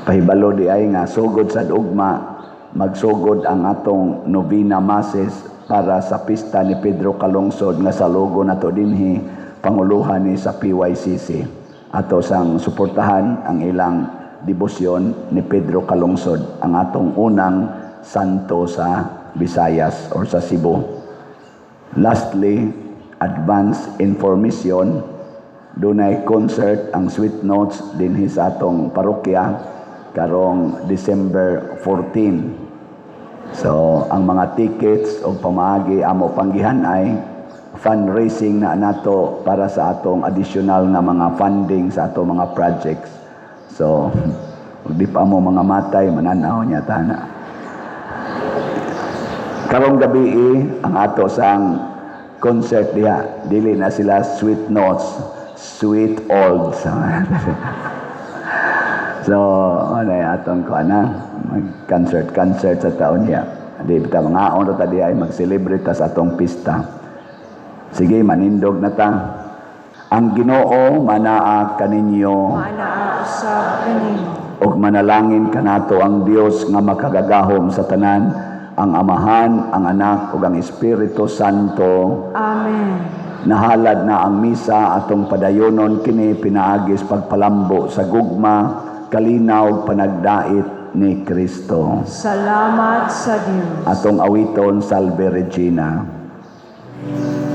pahibalo di ay nga sugod sa ugma magsugod ang atong novena masses para sa pista ni Pedro Calungsod nga sa logo nato dinhi panguluhan ni sa PYCC. Ato sang suportahan ang ilang debosyon ni Pedro Calungsod, ang atong unang santo sa Visayas or sa Cebu. Lastly, advance information, dunay concert ang Sweet Notes dinhi sa atong parokya karong December 14. So, ang mga tickets o pamaagi amo panggihan ay fundraising na nato para sa atong additional na mga funding sa atong mga projects. So, di pa mo mga matay, mananaw niya tana. Karong gabi ang ato sang concert diha, dili na sila Sweet Notes, Sweet Olds. So, ano atong ko mag-concert sa taon niya. Di kita mga oras tadi ay mag-celebrate sa atong pista. Sige, manindog na ta. Ang Ginoo manaa kaninyo. Manaa usab kaninyo. Og manalangin kanato ang Dios nga makagagahom sa tanan, ang Amahan, ang Anak ug ang Espiritu Santo. Amen. Nahalad na ang misa atong padayonon kini pinaagis pagpalambo sa gugma, kalinaw panagdait ni Kristo. Salamat sa Dios. Atong awiton Salve Regina. Amen.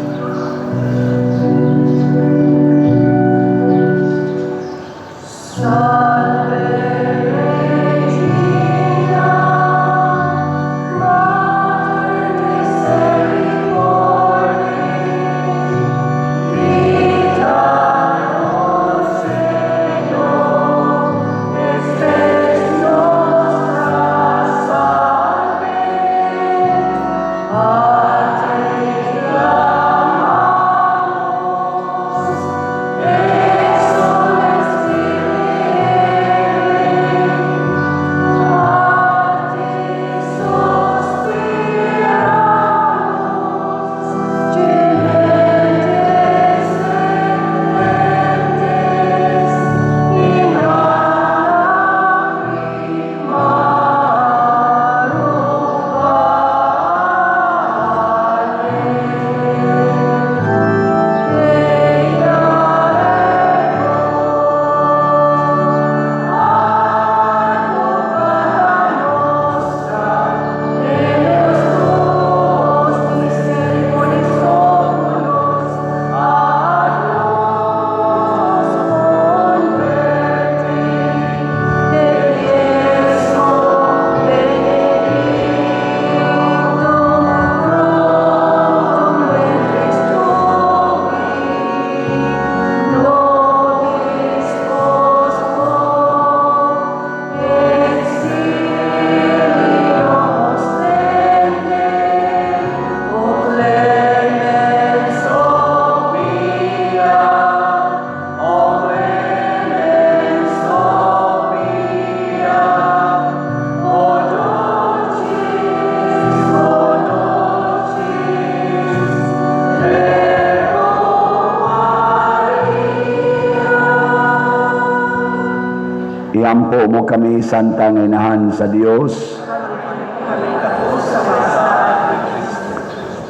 Ginampo mo kami, Santa nga Inahan sa Dios.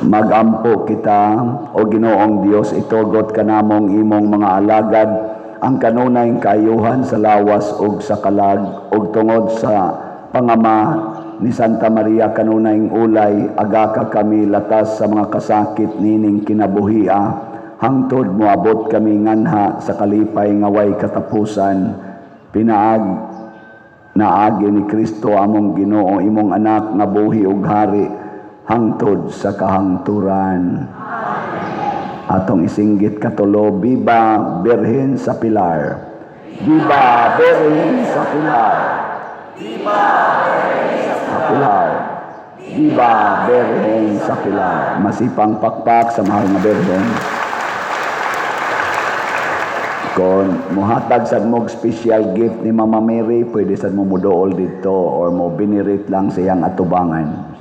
Magampo kita, o Ginoong Dios, itugot ka namong imong mga alagad, ang kanunayng kaayuhan sa lawas ug sa kalag, ug tungod sa pangama ni Santa Maria kanunayng ulay, aga ka kami latas sa mga kasakit nining kinabuhia, hangtod moabot kami nganha sa kalipay nga way katapusan. Pinaag naagi ni Kristo among Ginoo, imong anak nga buhi ug hari hangtod sa kahangturan. Atong isinggit katulo, Viva Birhen sa Pilar. Viva Birhen sa Pilar. Viva Birhen sa Pilar. Viva Birhen sa Pilar. Masipang pakpak sa mahal nga Birhen. Kung muhatag sad mo special gift ni Mama Mary, pwede sad mo mudool dito or mo binirit lang sa iyang atubangan.